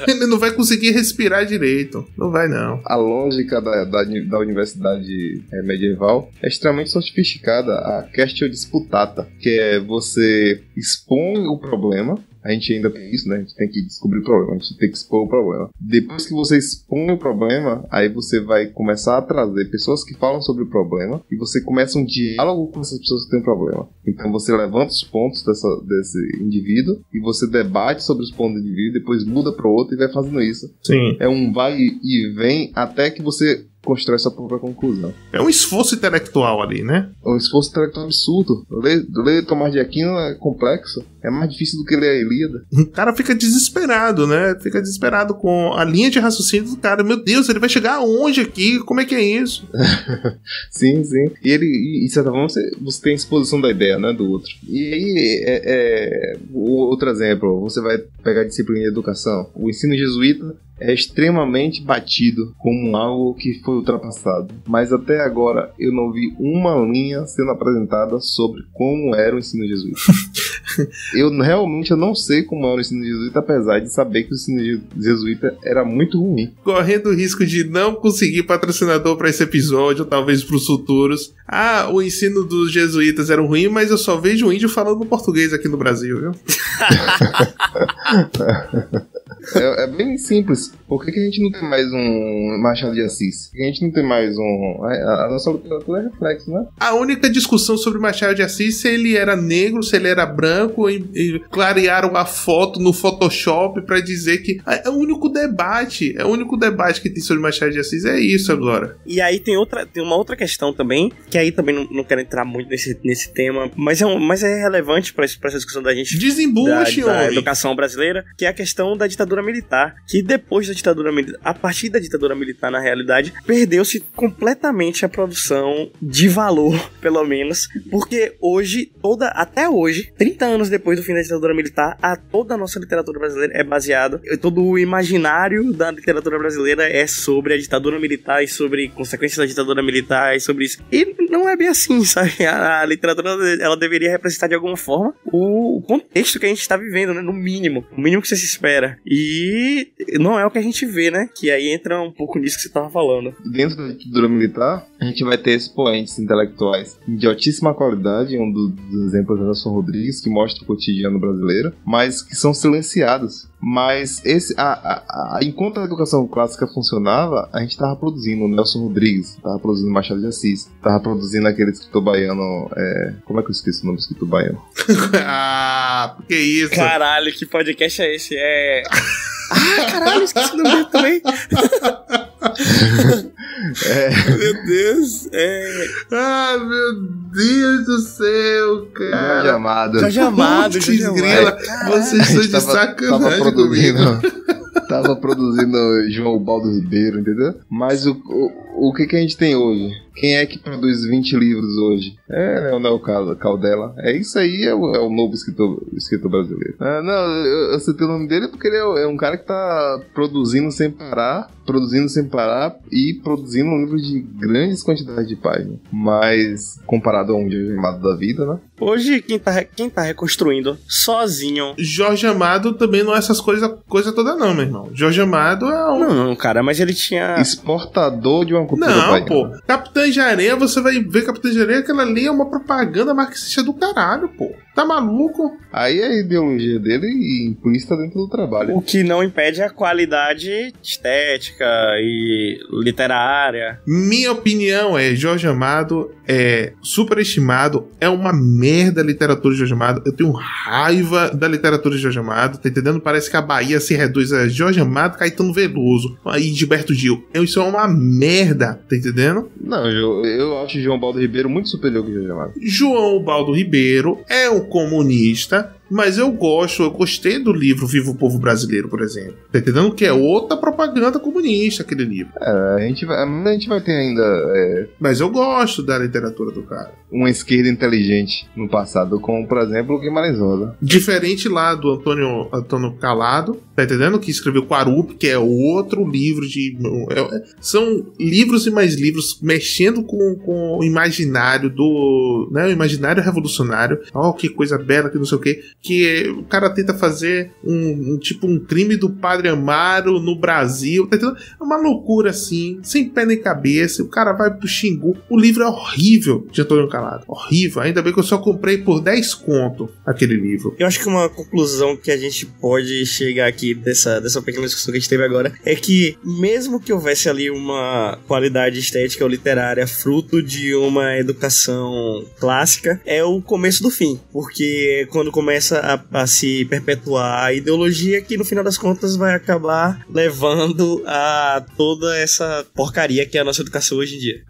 Ele não vai conseguir respirar direito. Não vai, não. A lógica da universidade medieval é extremamente sofisticada. A questio disputata, que é você expõe o problema. A gente ainda tem isso, né? A gente tem que descobrir o problema, a gente tem que expor o problema. Depois que você expõe o problema, aí você vai começar a trazer pessoas que falam sobre o problema e você começa um diálogo com essas pessoas que têm um problema. Então você levanta os pontos desse indivíduo e você debate sobre os pontos do indivíduo, depois muda para o outro e vai fazendo isso. Sim. É um vai e vem até que você constrói sua própria conclusão. É um esforço intelectual ali, né? É um esforço intelectual absurdo. Ler Tomás de Aquino é complexo. É mais difícil do que ler a Ilíada. O cara fica desesperado, né? Fica desesperado com a linha de raciocínio do cara. Meu Deus, ele vai chegar aonde aqui? Como é que é isso? Sim, sim. E ele, de certa forma, você tem a exposição da ideia, né, do outro. E aí, outro exemplo, você vai pegar a disciplina de educação. O ensino jesuíta é extremamente batido como algo que foi ultrapassado. Mas até agora eu não vi uma linha sendo apresentada sobre como era o ensino jesuíta. Eu não sei como era o ensino jesuíta, apesar de saber que o ensino jesuíta era muito ruim. Correndo o risco de não conseguir patrocinador para esse episódio, talvez para os futuros. Ah, o ensino dos jesuítas era ruim, mas eu só vejo índio falando português aqui no Brasil, viu? É bem simples. Por que a gente não tem mais um Machado de Assis? Por que a gente não tem mais um... A nossa literatura é reflexo, né? A única discussão sobre Machado de Assis, se ele era negro, se ele era branco, e clarearam a foto no Photoshop pra dizer que... É o único debate que tem sobre Machado de Assis, é isso agora. E aí tem uma outra questão também, que aí também não quero entrar muito nesse tema, mas é relevante pra essa discussão da gente... Desembuche, da educação brasileira, que é a questão da ditadura militar, que depois da ditadura militar, a partir da ditadura militar, na realidade, perdeu-se completamente a produção de valor, pelo menos, porque até hoje, 30 anos depois do fim da ditadura militar, toda a nossa literatura brasileira é baseada, todo o imaginário da literatura brasileira é sobre a ditadura militar e sobre consequências da ditadura militar e sobre isso. E não é bem assim, sabe? A literatura, ela deveria representar de alguma forma o contexto que a gente tá vivendo, né? No mínimo. O mínimo que você se espera. E não é o que a gente vê, né? Que aí entra um pouco nisso que você tava falando. Dentro da ditadura militar, a gente vai ter expoentes intelectuais de altíssima qualidade. Um dos exemplos é Nelson Rodrigues, que mostra o cotidiano brasileiro, mas que são silenciados. Mas enquanto a educação clássica funcionava, a gente tava produzindo o Nelson Rodrigues, tava produzindo Machado de Assis, tava produzindo aquele escritor baiano. Como é que eu esqueci o nome do escritor baiano? Que isso? Caralho, que podcast é esse? Caralho, esqueci o nome dele também. Meu Deus. Meu Deus do céu, cara. Jorge Amado. Vocês estão de sacanagem comigo. Tava produzindo João Baldo Ribeiro, entendeu? Mas o que a gente tem hoje? Quem é que produz 20 livros hoje? Leonel Caldela. Isso aí é o novo escritor brasileiro. Eu citei o nome dele porque ele é um cara que tá produzindo sem parar e produzindo um livro de grandes quantidades de páginas. Mas, comparado a um Jorge Amado da vida, né? Hoje, quem tá reconstruindo sozinho... Jorge Amado também não é essas coisa toda não, meu irmão. Jorge Amado é um... Não, cara, mas ele tinha... exportador de uma cultura baiana. Não, pô. Capitães de Areia, você vai ver Capitães de Areia, aquela ali é uma propaganda marxista do caralho, pô. Tá maluco? Aí a ideologia dele implícita dentro do trabalho. O que não impede a qualidade estética e literária. Minha opinião é, Jorge Amado é superestimado, é uma merda a literatura de Jorge Amado. Eu tenho raiva da literatura de Jorge Amado, tá entendendo? Parece que a Bahia se reduz a Jorge Amado, Caetano Veloso e Gilberto Gil. Isso é uma merda, tá entendendo? Não, eu acho João Baldo Ribeiro muito superior que Jorge Amado. João Baldo Ribeiro é um comunista, mas eu gostei do livro Viva o Povo Brasileiro, por exemplo. Tá entendendo? Que é outra propaganda comunista, aquele livro. A gente vai ter ainda... Mas eu gosto da literatura do cara. Uma esquerda inteligente no passado, como, por exemplo, o Guimarães Rosa. Diferente lá do Antônio Calado, tá entendendo? Que escreveu Quarup, que é outro livro de... São livros e mais livros mexendo com o imaginário do... Né, o imaginário revolucionário. Que coisa bela, que não sei o quê. Que o cara tenta fazer um crime do Padre Amaro no Brasil, tá entendendo? É uma loucura assim, sem pé nem cabeça. O cara vai pro Xingu. O livro é horrível de Antônio Calado. Horrível. Ainda bem que eu só comprei por 10 conto aquele livro. Eu acho que uma conclusão que a gente pode chegar aqui dessa pequena discussão que a gente teve agora é que, mesmo que houvesse ali uma qualidade estética ou literária fruto de uma educação clássica, é o começo do fim. Porque quando começa a se perpetuar a ideologia que no final das contas vai acabar levando a toda essa porcaria que é a nossa educação hoje em dia.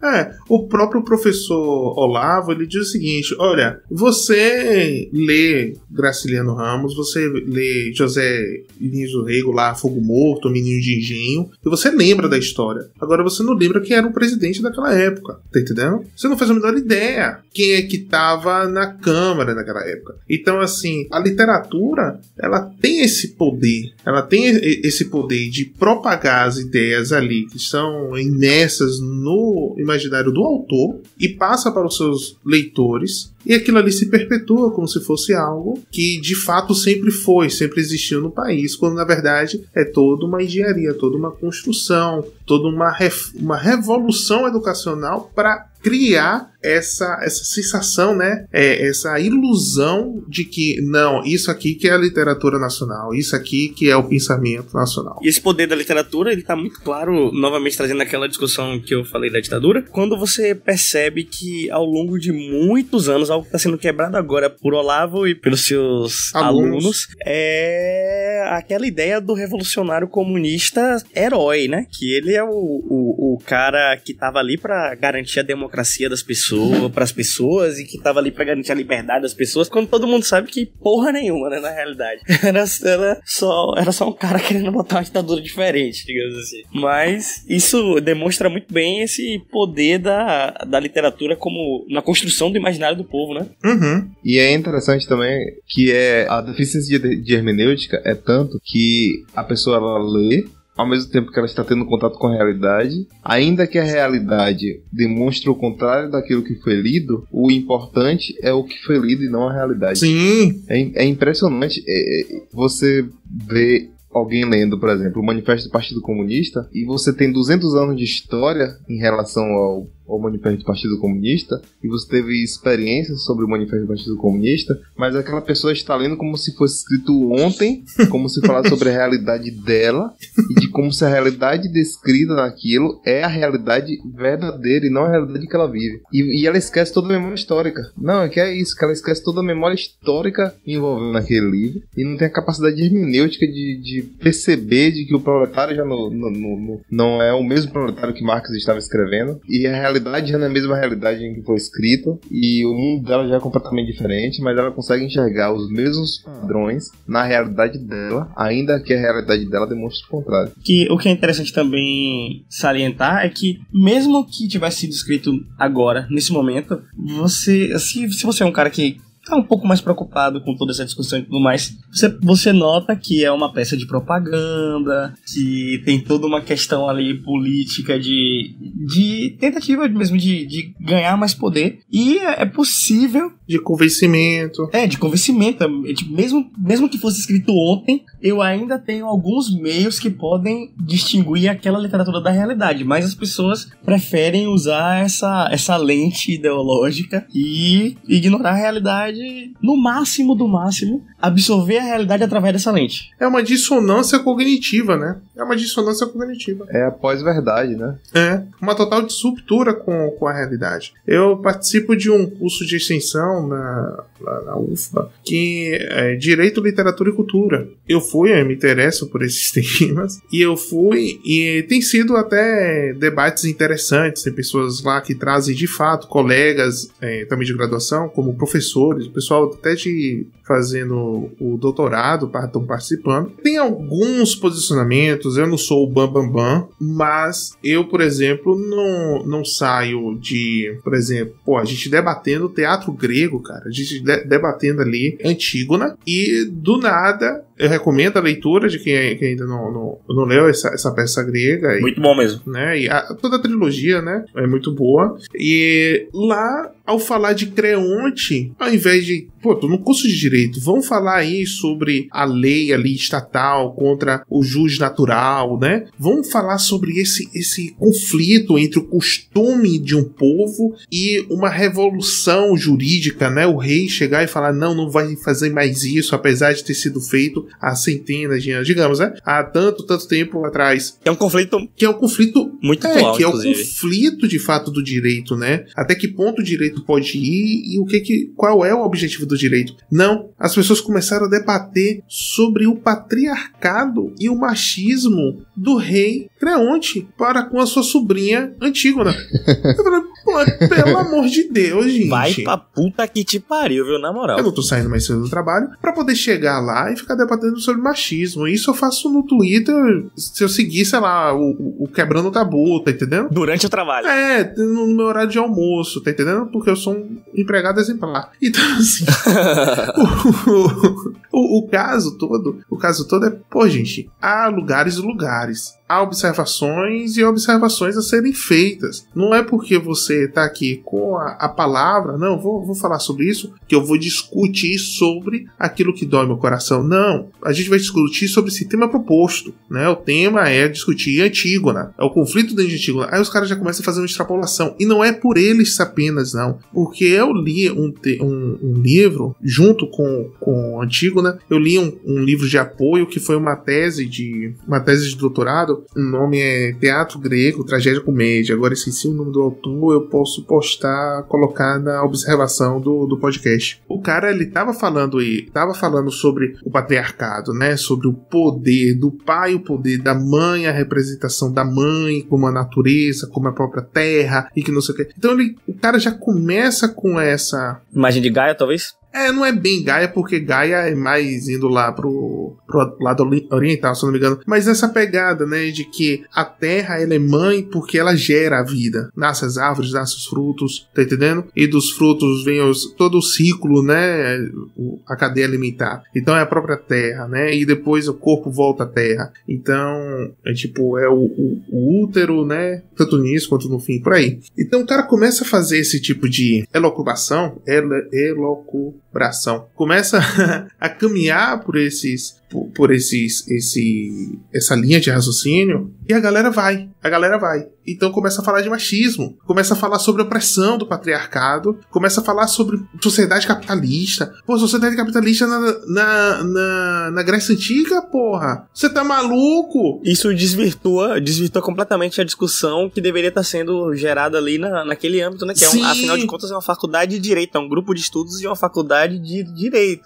O próprio professor Olavo, ele diz o seguinte: olha, você lê Graciliano Ramos, você lê José Lins do Rego lá, Fogo Morto, Menino de Engenho, e você lembra da história. Agora você não lembra quem era o presidente daquela época, tá entendendo? Você não faz a menor ideia quem é que tava na Câmara naquela época. Então, assim, a literatura, ela tem esse poder. Ela tem esse poder de propagar as ideias ali que são imersas no imaginário do autor e passa para os seus leitores. E aquilo ali se perpetua como se fosse algo que de fato sempre existiu no país, quando na verdade é toda uma engenharia, toda uma construção, toda uma revolução educacional para criar essa sensação, né? Essa ilusão de que, não, isso aqui que é a literatura nacional, isso aqui que é o pensamento nacional. E esse poder da literatura, ele tá muito claro, novamente trazendo aquela discussão que eu falei da ditadura, quando você percebe que ao longo de muitos anos, algo que está sendo quebrado agora por Olavo e pelos seus alunos, é aquela ideia do revolucionário comunista herói, né? Que ele é o cara que tava ali para garantir a democracia das pessoas, pras pessoas, e que tava ali pra garantir a liberdade das pessoas, quando todo mundo sabe que porra nenhuma, né, na realidade. Era só um cara querendo botar uma ditadura diferente, digamos assim. Mas isso demonstra muito bem esse poder da literatura como na construção do imaginário do povo, né? Uhum. E é interessante também que a deficiência de hermenêutica é tanto que a pessoa ela lê ao mesmo tempo que ela está tendo contato com a realidade, ainda que a realidade demonstre o contrário daquilo que foi lido, o importante é o que foi lido e não a realidade. Sim. É impressionante você ver alguém lendo, por exemplo, o Manifesto do Partido Comunista, e você tem 200 anos de história em relação ao Manifesto do Partido Comunista, e você teve experiências sobre o Manifesto do Partido Comunista, mas aquela pessoa está lendo como se fosse escrito ontem, como se falasse sobre a realidade dela, e de como se a realidade descrita naquilo é a realidade verdadeira e não a realidade que ela vive. E ela esquece toda a memória histórica. Não, é que é isso, que ela esquece toda a memória histórica envolvendo naquele livro, e não tem a capacidade hermenêutica de perceber de que o proletário já não é o mesmo proletário que Marx estava escrevendo, e a realidade já não é a mesma realidade em que foi escrito, e o mundo dela já é completamente diferente, mas ela consegue enxergar os mesmos padrões na realidade dela, ainda que a realidade dela demonstre o contrário. O que é interessante também salientar é que, mesmo que tivesse sido escrito agora, nesse momento, se você é um cara que tá um pouco mais preocupado com toda essa discussão e tudo mais, você nota que é uma peça de propaganda, que tem toda uma questão ali política de tentativa mesmo de ganhar mais poder, e é possível... De convencimento. De convencimento. Mesmo que fosse escrito ontem, eu ainda tenho alguns meios que podem distinguir aquela literatura da realidade, mas as pessoas preferem usar essa lente ideológica e ignorar a realidade no máximo do máximo, absorver a realidade através dessa lente. É uma dissonância cognitiva, né? É uma dissonância cognitiva. É a pós-verdade, né? É, uma total disruptura com a realidade. Eu participo de um curso de extensão na UFBA, que é Direito, Literatura e Cultura. Eu me interesso por esses temas, e tem sido até debates interessantes. Tem pessoas lá que trazem, de fato, colegas também de graduação, como professores, o pessoal até fazendo o doutorado, estão participando. Tem alguns posicionamentos, eu não sou o bambambam, mas eu, por exemplo, não saio de, por exemplo, a gente debatendo teatro grego, cara, a gente debatendo ali Antígona, e do nada eu recomendo a leitura de quem ainda não leu essa peça grega. Muito bom mesmo. Né? E toda a trilogia, né? É muito boa. E lá, ao falar de Creonte, ao invés de... tô no curso de Direito, vamos falar aí sobre a lei ali estatal contra o jus natural, né? Vamos falar sobre esse conflito entre o costume de um povo e uma revolução jurídica, né? O rei chegar e falar, não vai fazer mais isso, apesar de ter sido feito há centenas de anos, digamos, né? Há tanto tempo atrás. É um conflito... Que é um conflito... Muito atual, que é o conflito, de fato, do direito, né? Até que ponto o direito pode ir e qual é o objetivo do direito? Não. As pessoas começaram a debater sobre o patriarcado e o machismo do rei Creonte para com a sua sobrinha Antígona. Eu falei, pelo amor de Deus, gente. Vai pra puta que te pariu, viu? Na moral. Eu não tô saindo mais cedo do trabalho pra poder chegar lá e ficar debatendo sobre machismo. Isso eu faço no Twitter se eu seguir, sei lá, o Quebrando o Tabu, tá entendendo? Durante o trabalho. No meu horário de almoço, tá entendendo? Porque eu sou um empregado exemplar. Então, assim... o caso todo é, gente, há lugares e lugares. Há observações e observações a serem feitas. Não é porque você tá aqui com a palavra, não, vou falar sobre isso, que eu vou discutir sobre aquilo que dói meu coração. Não, a gente vai discutir sobre esse tema proposto, né? O tema é discutir Antígona, é o conflito dentro de Antígona. Aí os caras já começam a fazer uma extrapolação, e não é por eles apenas, não, porque eu li um livro junto com Antígona. Eu li um livro de apoio que foi uma tese de doutorado. O nome é Teatro Grego, Tragédia e Comédia. Agora esqueci o nome do autor, eu posso colocar na observação do podcast. O cara, ele tava falando sobre o patriarcado, né? Sobre o poder do pai, o poder da mãe, a representação da mãe como a natureza, como a própria terra, e que não sei o que. Então o cara já começa com essa... Imagem de Gaia, talvez? Não é bem Gaia, porque Gaia é mais indo lá pro lado oriental, se eu não me engano. Mas essa pegada, né, de que a terra, ela é mãe porque ela gera a vida. Nasce as árvores, nasce os frutos, tá entendendo? E dos frutos vem todo o ciclo, né, a cadeia alimentar. Então é a própria terra, né, e depois o corpo volta à terra. Então, é o útero, né, tanto nisso quanto no fim, por aí. Então o cara começa a fazer esse tipo de elucubração, começa a caminhar por essa linha de raciocínio, e a galera vai. Então começa a falar de machismo, começa a falar sobre a opressão do patriarcado, começa a falar sobre sociedade capitalista. Pô, sociedade capitalista na Grécia Antiga, porra. Você tá maluco? Isso desvirtua completamente a discussão que deveria estar sendo gerada ali naquele âmbito, né? Que afinal de contas é uma faculdade de direito, é um grupo de estudos de uma faculdade de direito.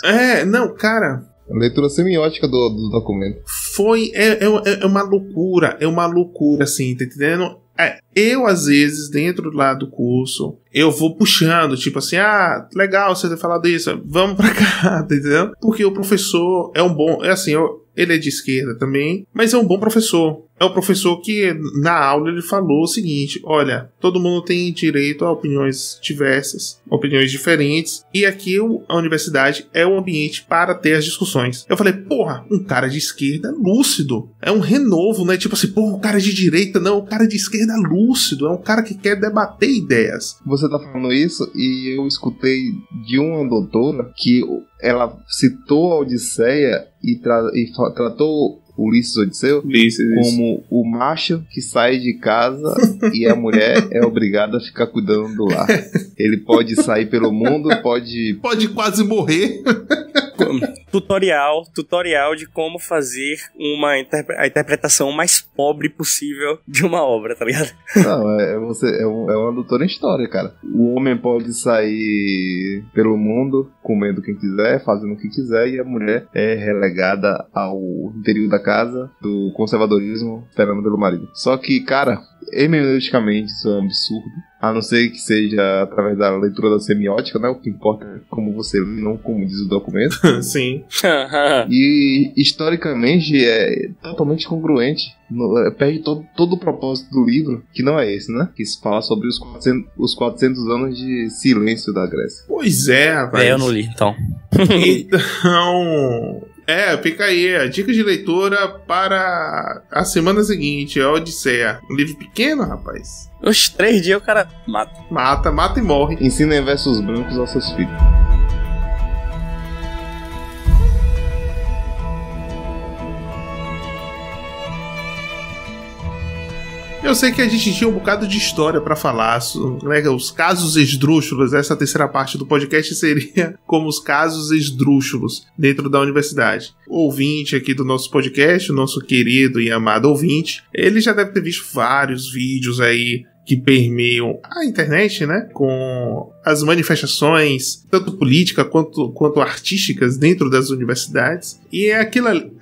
Cara... Leitura semiótica do documento. É uma loucura, assim, tá entendendo? Eu, às vezes, dentro lá do curso, eu vou puxando, tipo assim, legal você ter falado isso, vamos pra cá, tá entendendo? Porque o professor é um bom, ele é de esquerda também, mas é um bom professor. É um professor que, na aula, ele falou o seguinte: olha, todo mundo tem direito a opiniões diversas, opiniões diferentes, e aqui a universidade é um ambiente para ter as discussões. Eu falei, porra, um cara de esquerda lúcido. É um renovo, né? Tipo assim, porra, um cara de direita, não, um cara de esquerda lúcido. É um cara que quer debater ideias. Você tá falando isso e eu escutei de uma doutora que ela citou a Odisseia e tratou Ulisses Odisseu como o macho que sai de casa e a mulher é obrigada a ficar cuidando do lar. Ele pode sair pelo mundo, pode quase morrer. Tutorial de como fazer a interpretação mais pobre possível de uma obra, tá ligado? Não, é uma doutora em história, cara. O homem pode sair pelo mundo comendo quem quiser, fazendo o que quiser, e a mulher é relegada ao interior da casa, do conservadorismo, esperando pelo marido. Só que, cara, hermeneuticamente isso é um absurdo. A não ser que seja através da leitura da semiótica, né? O que importa é como você lê, não como diz o documento. Sim. E historicamente é totalmente congruente. Perde todo o propósito do livro, que não é esse, né? Que se fala sobre os 400 anos de silêncio da Grécia. Pois é, rapaz. Eu não li, então. Então... fica aí a dica de leitura para a semana seguinte, a Odisseia. Um livro pequeno, rapaz. Os 3 dias o cara mata. Mata e morre. Ensinem versos brancos aos seus filhos. Eu sei que a gente tinha um bocado de história pra falar, né, os casos esdrúxulos. Essa terceira parte do podcast seria como os casos esdrúxulos dentro da universidade. O ouvinte aqui do nosso podcast, o nosso querido e amado ouvinte, ele já deve ter visto vários vídeos aí que permeiam a internet, né, com as manifestações, tanto políticas quanto artísticas dentro das universidades. E é aquilo ali...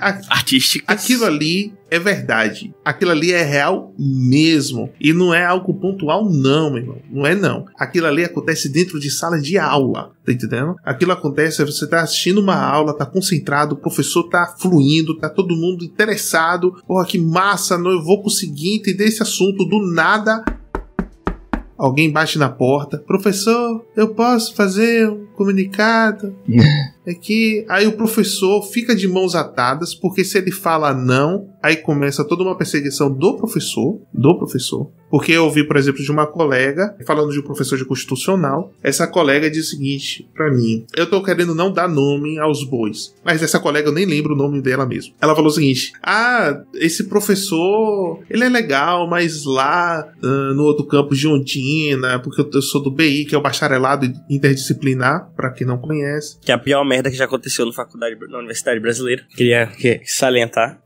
Aquilo ali é verdade. Aquilo ali é real mesmo. E não é algo pontual, não, meu irmão. Não é, não. Aquilo ali acontece dentro de sala de aula. Tá entendendo? Aquilo acontece, você tá assistindo uma aula, tá concentrado, o professor tá fluindo, tá todo mundo interessado. Porra, que massa, não, eu vou conseguir entender esse assunto. Do nada... alguém bate na porta. Professor, eu posso fazer um comunicado? Aí o professor fica de mãos atadas, porque se ele fala não, aí começa toda uma perseguição do professor. Porque eu ouvi, por exemplo, de uma colega, falando de um professor de constitucional, essa colega diz o seguinte pra mim: eu tô querendo não dar nome aos bois, mas essa colega eu nem lembro o nome dela mesmo. Ela falou o seguinte: esse professor, ele é legal, mas lá no outro campus de Ondina, porque eu sou do BI, que é o bacharelado interdisciplinar, pra quem não conhece. Que é a pior merda merda que já aconteceu na Universidade Brasileira. Queria salientar.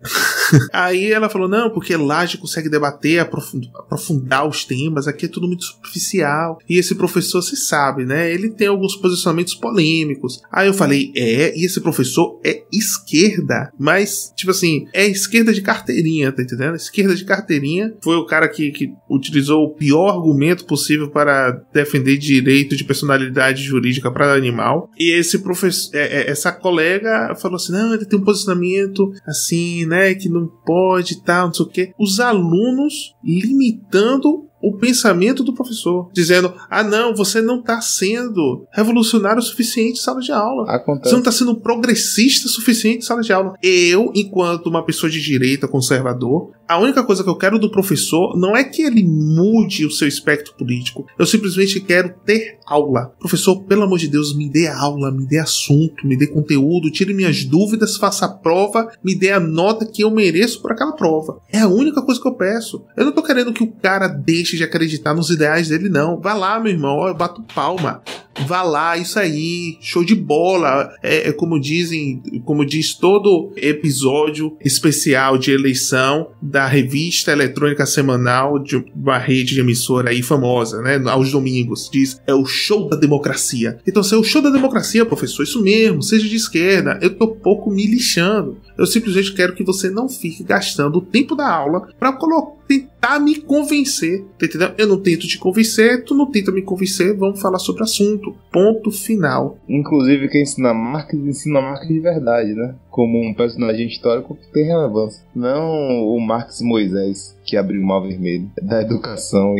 Aí ela falou, não, porque lá a gente consegue debater, aprofundar os temas, aqui é tudo muito superficial. E esse professor, você sabe, né? Ele tem alguns posicionamentos polêmicos. Aí eu falei, e esse professor é esquerda, mas, tipo assim, é esquerda de carteirinha, tá entendendo? Esquerda de carteirinha. Foi o cara que utilizou o pior argumento possível para defender direito de personalidade jurídica para animal. E esse professor, essa colega falou assim, não, ele tem um posicionamento assim, né, que não pode e tal, não sei o quê. Os alunos limitando o pensamento do professor, dizendo, não, você não está sendo revolucionário o suficiente em sala de aula. Acontece. Você não está sendo progressista o suficiente em sala de aula. Eu, enquanto uma pessoa de direita, conservador, a única coisa que eu quero do professor não é que ele mude o seu espectro político. Eu simplesmente quero ter aula. Professor, pelo amor de Deus, me dê aula, me dê assunto, me dê conteúdo, tire minhas dúvidas, faça a prova, me dê a nota que eu mereço por aquela prova. É a única coisa que eu peço. Eu não tô querendo que o cara deixe de acreditar nos ideais dele, não. Vai lá, meu irmão, eu bato palma. Vá lá, isso aí, show de bola. Como diz todo episódio especial de eleição da revista eletrônica semanal de uma rede de emissora aí famosa, né, aos domingos, diz, é o show da democracia. Então, se é o show da democracia, professor, isso mesmo, seja de esquerda, eu tô pouco me lixando. Eu simplesmente quero que você não fique gastando o tempo da aula pra tentar me convencer, tá entendendo? Eu não tento te convencer, tu não tenta me convencer, vamos falar sobre o assunto. Ponto final. Inclusive, quem ensina Marx de verdade, né? Como um personagem histórico que tem relevância. Não o Marx Moisés, que abriu o mar vermelho da educação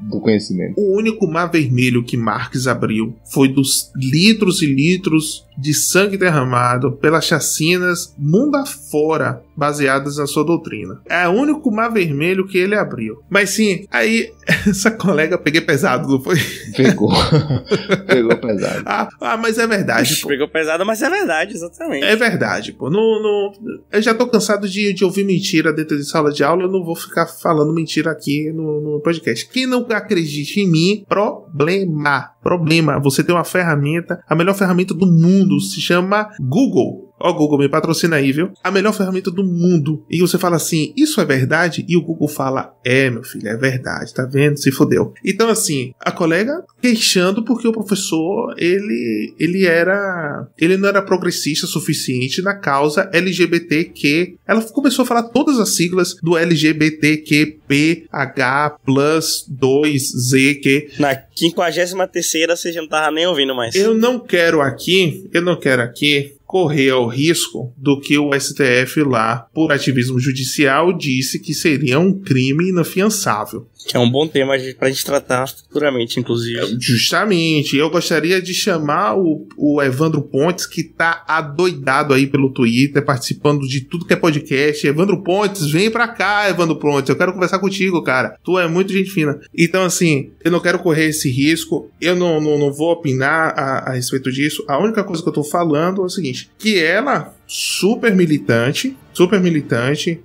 do conhecimento. O único mar vermelho que Marx abriu foi dos litros e litros de sangue derramado pelas chacinas mundo afora baseadas na sua doutrina. É o único mar vermelho que ele abriu. Mas sim, aí essa colega peguei pesado, não foi? Pegou pesado. Mas é verdade. Pô. Pegou pesado, mas é verdade, exatamente. É verdade, pô. Eu já tô cansado de ouvir mentira dentro de sala de aula, eu não vou ficar falando mentira aqui no podcast. Quem não acredita em mim, problema. Você tem uma ferramenta, a melhor ferramenta do mundo, se chama Google. Google, me patrocina aí, viu? A melhor ferramenta do mundo. E você fala assim, isso é verdade? E o Google fala, meu filho, é verdade, tá vendo? Se fodeu. Então, assim, a colega queixando porque o professor, ele não era progressista o suficiente na causa LGBTQ. Ela começou a falar todas as siglas do LGBTQPH+, 2Z, que... Na 53ª você já não tava nem ouvindo mais. Eu não quero aqui correr ao risco do que o STF lá, por ativismo judicial, disse que seria um crime inafiançável. Que é um bom tema pra gente tratar futuramente, inclusive. Justamente. Eu gostaria de chamar o Evandro Pontes, que tá adoidado aí pelo Twitter, participando de tudo que é podcast. Evandro Pontes, vem pra cá, Evandro Pontes. Eu quero conversar contigo, cara. Tu é muito gente fina. Então, assim, eu não quero correr esse risco. Eu não vou opinar a respeito disso. A única coisa que eu tô falando é o seguinte, que ela... super militante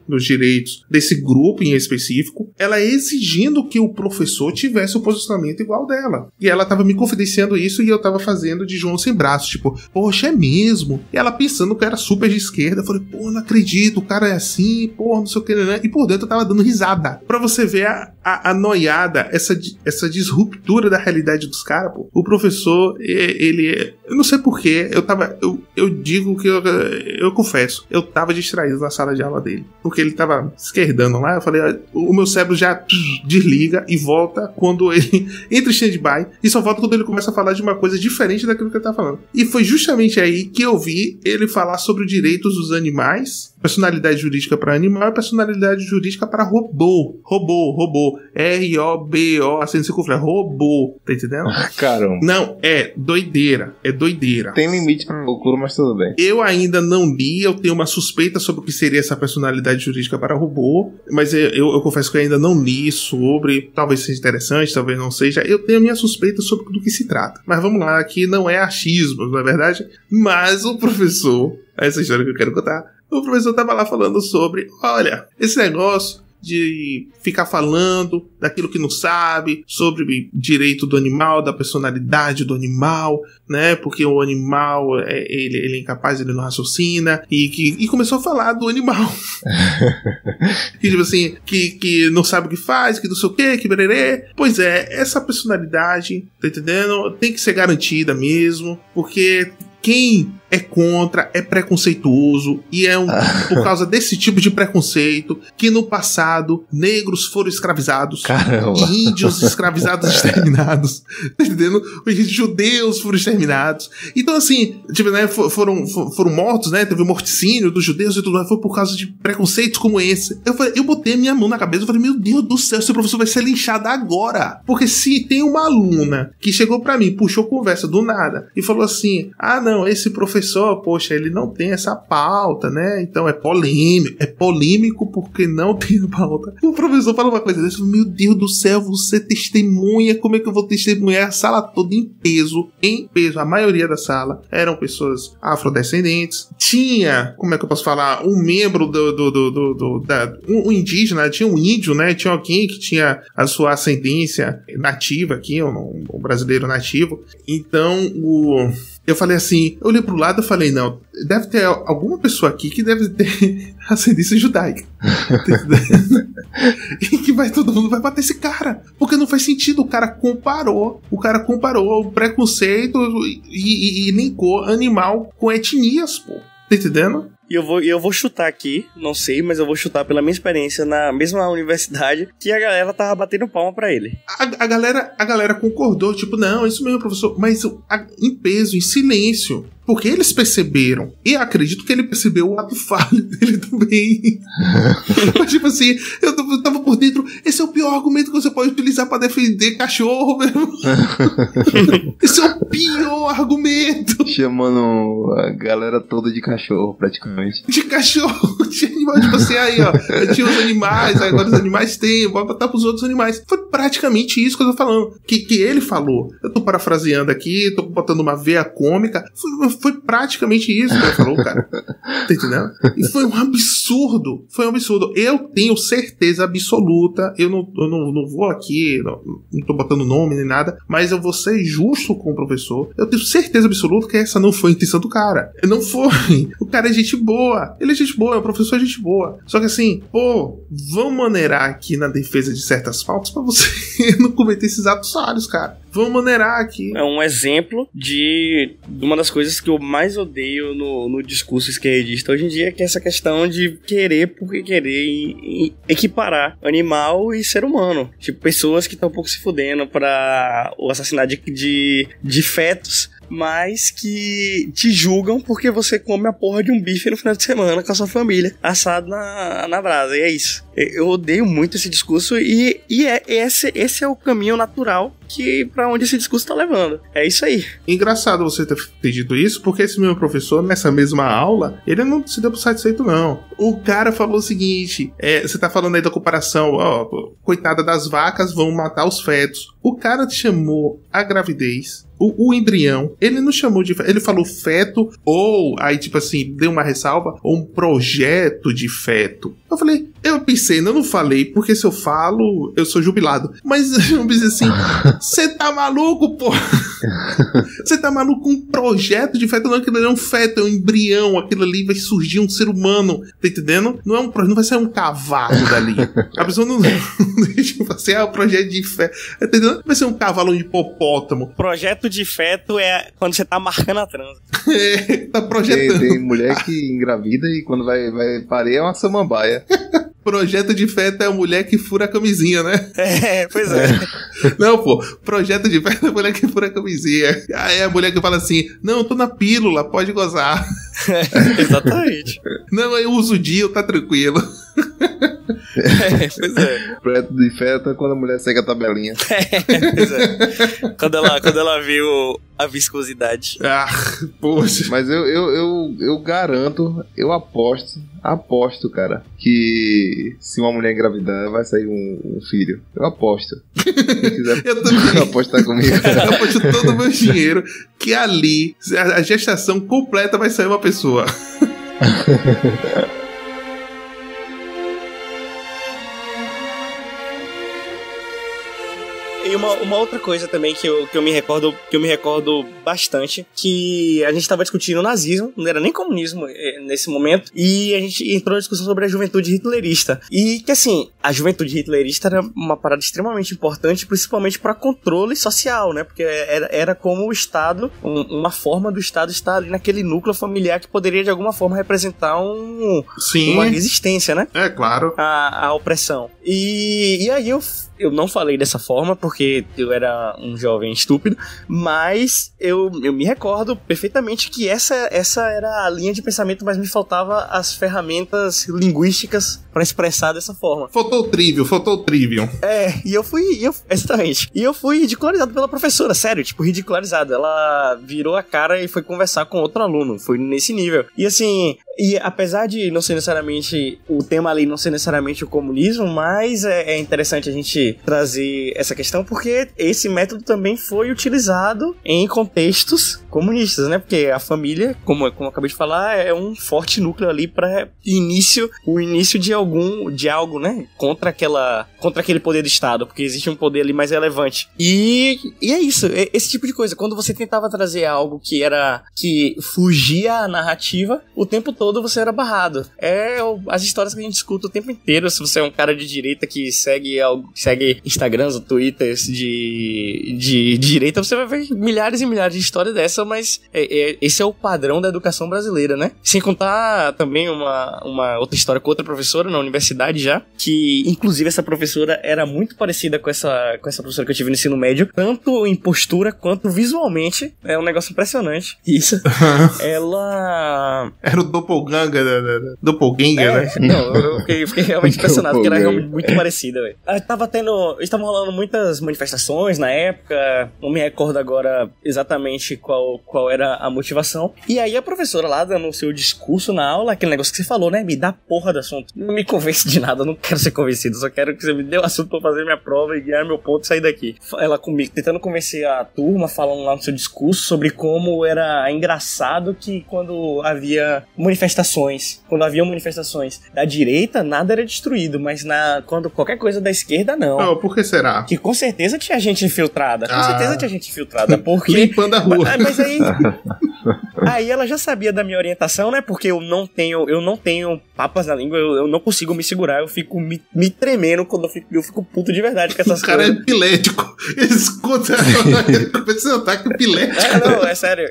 dos direitos desse grupo em específico, ela exigindo que o professor tivesse o posicionamento igual dela. E ela tava me confidenciando isso e eu tava fazendo de João sem braço, tipo, poxa, é mesmo? E ela pensando que eu era super de esquerda, eu falei, pô, não acredito, o cara é assim, porra, não sei o que, né? E por dentro eu tava dando risada. Pra você ver a noiada, essa disruptura da realidade dos caras, pô. O professor, ele eu não sei porquê, eu digo que eu confesso, eu tava distraído na sala de aula dele, porque ele tava esquerdando lá. Eu falei, o meu cérebro já desliga e volta quando ele entra em stand-by, e só volta quando ele começa a falar de uma coisa diferente daquilo que ele tá falando. E foi justamente aí que eu vi ele falar sobre os direitos dos animais, personalidade jurídica para animal e personalidade jurídica para robô. R-O-B-O, assim se confere, robô, tá entendendo? Caramba. Não, é doideira. Tem limite pra loucura, mas tudo bem. Eu ainda não li, eu tenho uma suspeita sobre o que seria essa personalidade jurídica para robô, mas eu confesso que eu ainda não li sobre, talvez seja interessante, talvez não seja, eu tenho a minha suspeita sobre do que se trata. Mas vamos lá, aqui não é achismo, não é verdade? Mas o professor, essa história que eu quero contar, o professor tava lá falando sobre, olha, esse negócio de ficar falando daquilo que não sabe, sobre direito do animal, da personalidade do animal, né? Porque o animal, ele é incapaz, ele não raciocina, e começou a falar do animal. Que tipo assim, que não sabe o que faz, que não sei o que bererê. Pois é, essa personalidade, tá entendendo? Tem que ser garantida mesmo, porque quem é contra, é preconceituoso, e por causa desse tipo de preconceito que no passado negros foram escravizados. Caramba. E índios escravizados exterminados, tá entendendo? Os judeus foram exterminados. Então assim, tipo, né, foram mortos, né? Teve o morticínio dos judeus e tudo mais, foi por causa de preconceitos como esse. Eu botei a minha mão na cabeça e falei, meu Deus do céu, esse professor vai ser linchado agora. Porque se tem uma aluna que chegou pra mim, puxou conversa do nada e falou assim, não, esse professor, poxa, ele não tem essa pauta, né? Então é polêmico porque não tem pauta. O professor fala uma coisa dessa, meu Deus do céu, você testemunha, como é que eu vou testemunhar? A sala toda em peso, a maioria da sala eram pessoas afrodescendentes, tinha, como é que eu posso falar, um membro um indígena, tinha um índio, né? Tinha alguém que tinha a sua ascendência nativa aqui, um brasileiro nativo. Então, eu falei assim, eu olhei pro lado e falei, não, deve ter alguma pessoa aqui que deve ter ascendência judaica. E que todo mundo vai bater esse cara. Porque não faz sentido, o cara comparou o preconceito e linkou animal com etnias, pô. Tá entendendo? E eu vou chutar aqui, não sei, mas eu vou chutar pela minha experiência na mesma universidade, que a galera tava batendo palma pra ele. A galera concordou, tipo, não, isso mesmo, professor, mas em peso, em silêncio. Porque eles perceberam, e acredito que ele percebeu o ato falho dele também. Mas tipo assim, eu tava por dentro, esse é o pior argumento que você pode utilizar pra defender cachorro, mesmo. Esse é o pior argumento. Chamando a galera toda de cachorro, praticamente. De cachorro, de animal, tipo assim, aí ó, tinha os animais, agora os animais têm, bora botar pros outros animais. Foi praticamente isso que eu tô falando, que ele falou. Eu tô parafraseando aqui, tô botando uma veia cômica, foi praticamente isso que ele falou, cara. Tá entendendo? E foi um absurdo. Eu tenho certeza absoluta, eu não vou aqui, não tô botando nome nem nada, mas eu vou ser justo com o professor. Eu tenho certeza absoluta que essa não foi a intenção do cara. Não foi. O cara é gente boa. Ele é gente boa, o professor é gente boa. Só que assim, vamos maneirar aqui na defesa de certas faltas pra você não cometer esses atos falhos, cara. Vamos maneirar aqui. É um exemplo de uma das coisas que eu mais odeio no discurso esquerdista hoje em dia, que é essa questão de querer equiparar animal e ser humano. Tipo, pessoas que estão um pouco se fudendo para o assassinato de fetos, mas que te julgam porque você come a porra de um bife no final de semana com a sua família, assado na brasa, e é isso. Eu odeio muito esse discurso e esse é o caminho natural pra onde esse discurso tá levando. É isso aí. Engraçado você ter dito isso, porque esse meu professor, nessa mesma aula, ele não se deu por satisfeito, não. O cara falou o seguinte, você tá falando aí da comparação, coitada das vacas, vão matar os fetos. O cara te chamou a gravidez, o embrião, ele não chamou de feto, ele falou feto, ou, aí tipo assim, deu uma ressalva, ou um projeto de feto. Eu pensei, eu não falei, porque se eu falo, eu sou jubilado. Mas eu pensei assim, você tá maluco, pô? Você tá maluco? Um projeto de feto? Não, aquilo ali é um feto, é um embrião, aquilo ali vai surgir um ser humano, tá entendendo? Não vai sair um cavalo dali. A pessoa não deixa assim, o projeto de feto, tá entendendo? Vai ser um cavalo, um hipopótamo. Projeto de feto é quando você tá marcando a transa. Tá projetando. Tem mulher que engravida e quando vai parir é uma samambaia. Projeto de feto é a mulher que fura a camisinha, né? Pois é. Não, pô, projeto de feto é a mulher que fura a camisinha. Aí é a mulher que fala assim, não, eu tô na pílula, pode gozar. Exatamente. Não, eu uso o DIU, tá tranquilo. Pois é. Projeto de feto é quando a mulher segue a tabelinha. Pois é. Quando ela viu a viscosidade. Poxa. Mas eu garanto, eu aposto, cara, que se uma mulher engravidar, vai sair um filho. Eu aposto. Quem quiser eu também apostar comigo. Eu aposto todo o meu dinheiro que ali, a gestação completa, vai sair uma pessoa. uma outra coisa também que eu me recordo bastante, que a gente estava discutindo o nazismo, não era nem comunismo nesse momento, e a gente entrou na discussão sobre a juventude hitlerista. E que assim, a juventude hitlerista era uma parada extremamente importante, principalmente para controle social, né? Porque era como o Estado, uma forma do Estado estar ali naquele núcleo familiar que poderia de alguma forma representar uma resistência, né? É, claro. À opressão. E aí eu não falei dessa forma porque eu era um jovem estúpido, mas eu me recordo perfeitamente que essa era a linha de pensamento, mas me faltava as ferramentas linguísticas para expressar dessa forma. Faltou o trivium. Exatamente. E eu fui ridicularizado pela professora, sério, tipo, ridicularizado. Ela virou a cara e foi conversar com outro aluno, foi nesse nível. E assim, apesar de não ser necessariamente, o tema ali não ser necessariamente o comunismo, mas é interessante a gente trazer essa questão, porque esse método também foi utilizado em contextos comunistas, né? Porque a família, como eu acabei de falar, é um forte núcleo ali para o início de algo, né? Contra aquele poder do Estado, porque existe um poder ali mais relevante. E é isso, esse tipo de coisa. Quando você tentava trazer algo que fugia à narrativa, o tempo todo você era barrado. As histórias que a gente escuta o tempo inteiro. Se você é um cara de direita que segue Instagrams ou Twitters de direita, você vai ver milhares e milhares de histórias dessa, mas esse é o padrão da educação brasileira, né? Sem contar também uma outra história com outra professora na universidade já, que inclusive essa professora era muito parecida com essa professora que eu tive no ensino médio, tanto em postura quanto visualmente. É um negócio impressionante. Isso. Ela... Era o doppelganger, né? Não, eu fiquei realmente impressionado, porque era realmente muito parecida, velho. Estavam rolando muitas manifestações na época, não me recordo agora exatamente qual era a motivação. E aí a professora lá, dando o seu discurso na aula, aquele negócio que você falou, né? Me dá porra do assunto. Não me convence de nada, eu não quero ser convencido, só quero que você me dê o assunto pra fazer minha prova e ganhar meu ponto e sair daqui. Ela comigo, tentando convencer a turma, falando lá no seu discurso sobre como era engraçado que quando havia manifestações da direita, nada era destruído, mas quando qualquer coisa da esquerda, não. Oh, por que será? Que com certeza tinha gente infiltrada. Porque... Limpando a rua. Mas aí ela já sabia da minha orientação, né? Porque eu não tenho papas na língua, eu não consigo me segurar, eu fico me tremendo quando eu fico puto de verdade com essas coisas. O cara é epilético. Escuta, começa a ataque epilético. Não, é sério.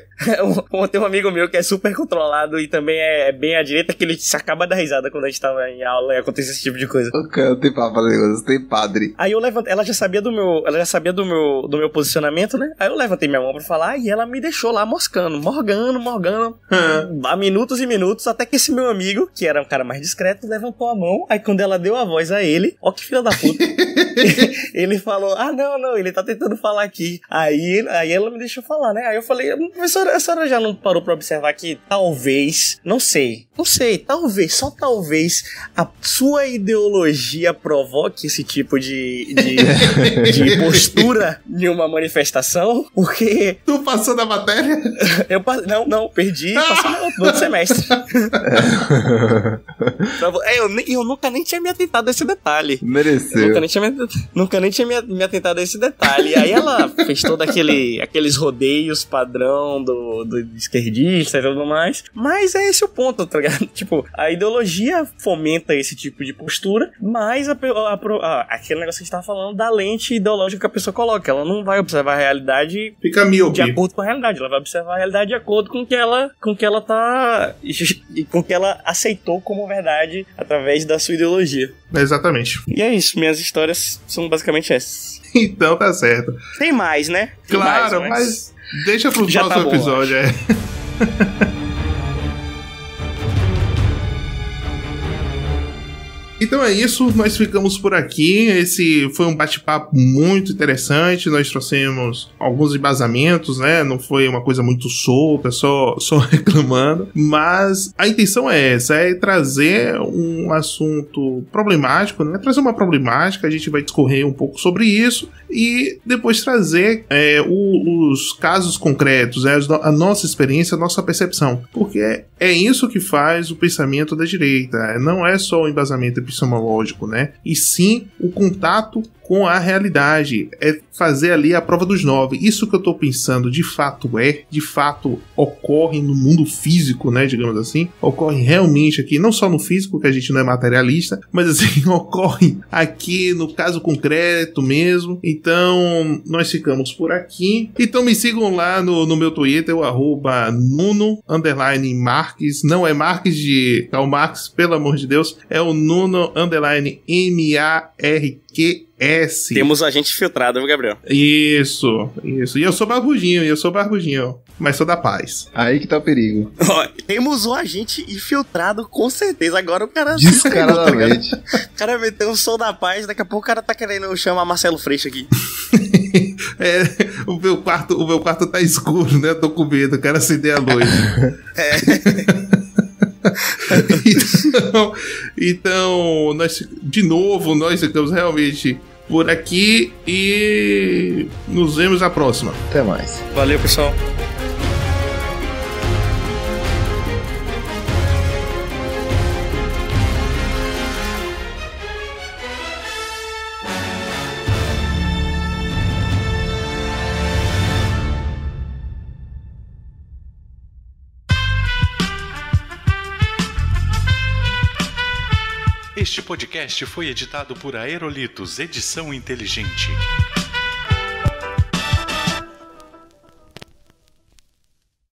Tem um amigo meu que é super controlado e também é bem à direita, que ele se acaba da risada quando a gente tava em aula e acontece esse tipo de coisa. O cara tem papo, tem padre. Aí eu levantei, ela já sabia do meu posicionamento, né? Aí eu levantei minha mão pra falar e ela me deixou lá morgando há minutos e minutos, até que esse meu amigo, que era um cara mais discreto, levantou a mão. Aí quando ela deu a voz a ele, ó que filha da puta, ele falou, não, ele tá tentando falar aqui. Aí ela me deixou falar, né? Aí eu falei, professora, a senhora já não parou pra observar que talvez, não sei, talvez, só talvez, a sua ideologia provoque esse tipo de postura em uma manifestação? Porque... Tu passou da matéria? Não, perdi, passei no outro semestre. Eu nunca nem tinha me atentado a esse detalhe. Mereceu. Nunca nem tinha me atentado a esse detalhe. Aí ela fez todo aqueles rodeios padrão do esquerdista e tudo mais. Mas é esse o ponto, tá ligado? Tipo, a ideologia fomenta esse tipo de postura, mas aquele negócio que a gente tava falando da lente ideológica que a pessoa coloca. Ela não vai observar a realidade de acordo com a realidade. Ela vai observar a realidade de acordo com o que ela tá... e com o que ela aceitou como verdade através da sua ideologia. Exatamente. E é isso, minhas histórias são basicamente essas. Então tá certo. Tem mais, né? Claro, mas deixa pro próximo episódio, Então é isso, nós ficamos por aqui. Esse foi um bate-papo muito interessante. Nós trouxemos alguns embasamentos, né? Não foi uma coisa muito solta, só reclamando. Mas a intenção é essa, é trazer um assunto problemático, né? Trazer uma problemática, a gente vai discorrer um pouco sobre isso e depois trazer os casos concretos, a nossa experiência, a nossa percepção. Porque é isso que faz o pensamento da direita. Não é só o embasamento epistemológico, né? E sim o contato com a realidade, é fazer ali a prova dos 9. Isso que eu tô pensando, de fato ocorre no mundo físico, né, digamos assim, ocorre realmente aqui, não só no físico, que a gente não é materialista, mas assim, ocorre aqui no caso concreto mesmo. Então, nós ficamos por aqui. Então me sigam lá no meu Twitter, o @Nuno_Marques, não é Marques de Karl Marx, pelo amor de Deus, é o Nuno_MARQS. Temos a gente filtrado, viu, Gabriel? Isso. E eu sou barbudinho, mas sou da paz. Aí que tá o perigo. Ó, temos um agente infiltrado, com certeza. Agora o cara... Descaradamente. O cara meteu um som da paz, daqui a pouco o cara tá querendo chamar Marcelo Freixo aqui. O meu quarto tá escuro, né? Eu tô com medo, eu quero acender a luz. Então, nós ficamos realmente por aqui e nos vemos na próxima. Até mais. Valeu, pessoal. Este podcast foi editado por Aerolitos Edição Inteligente.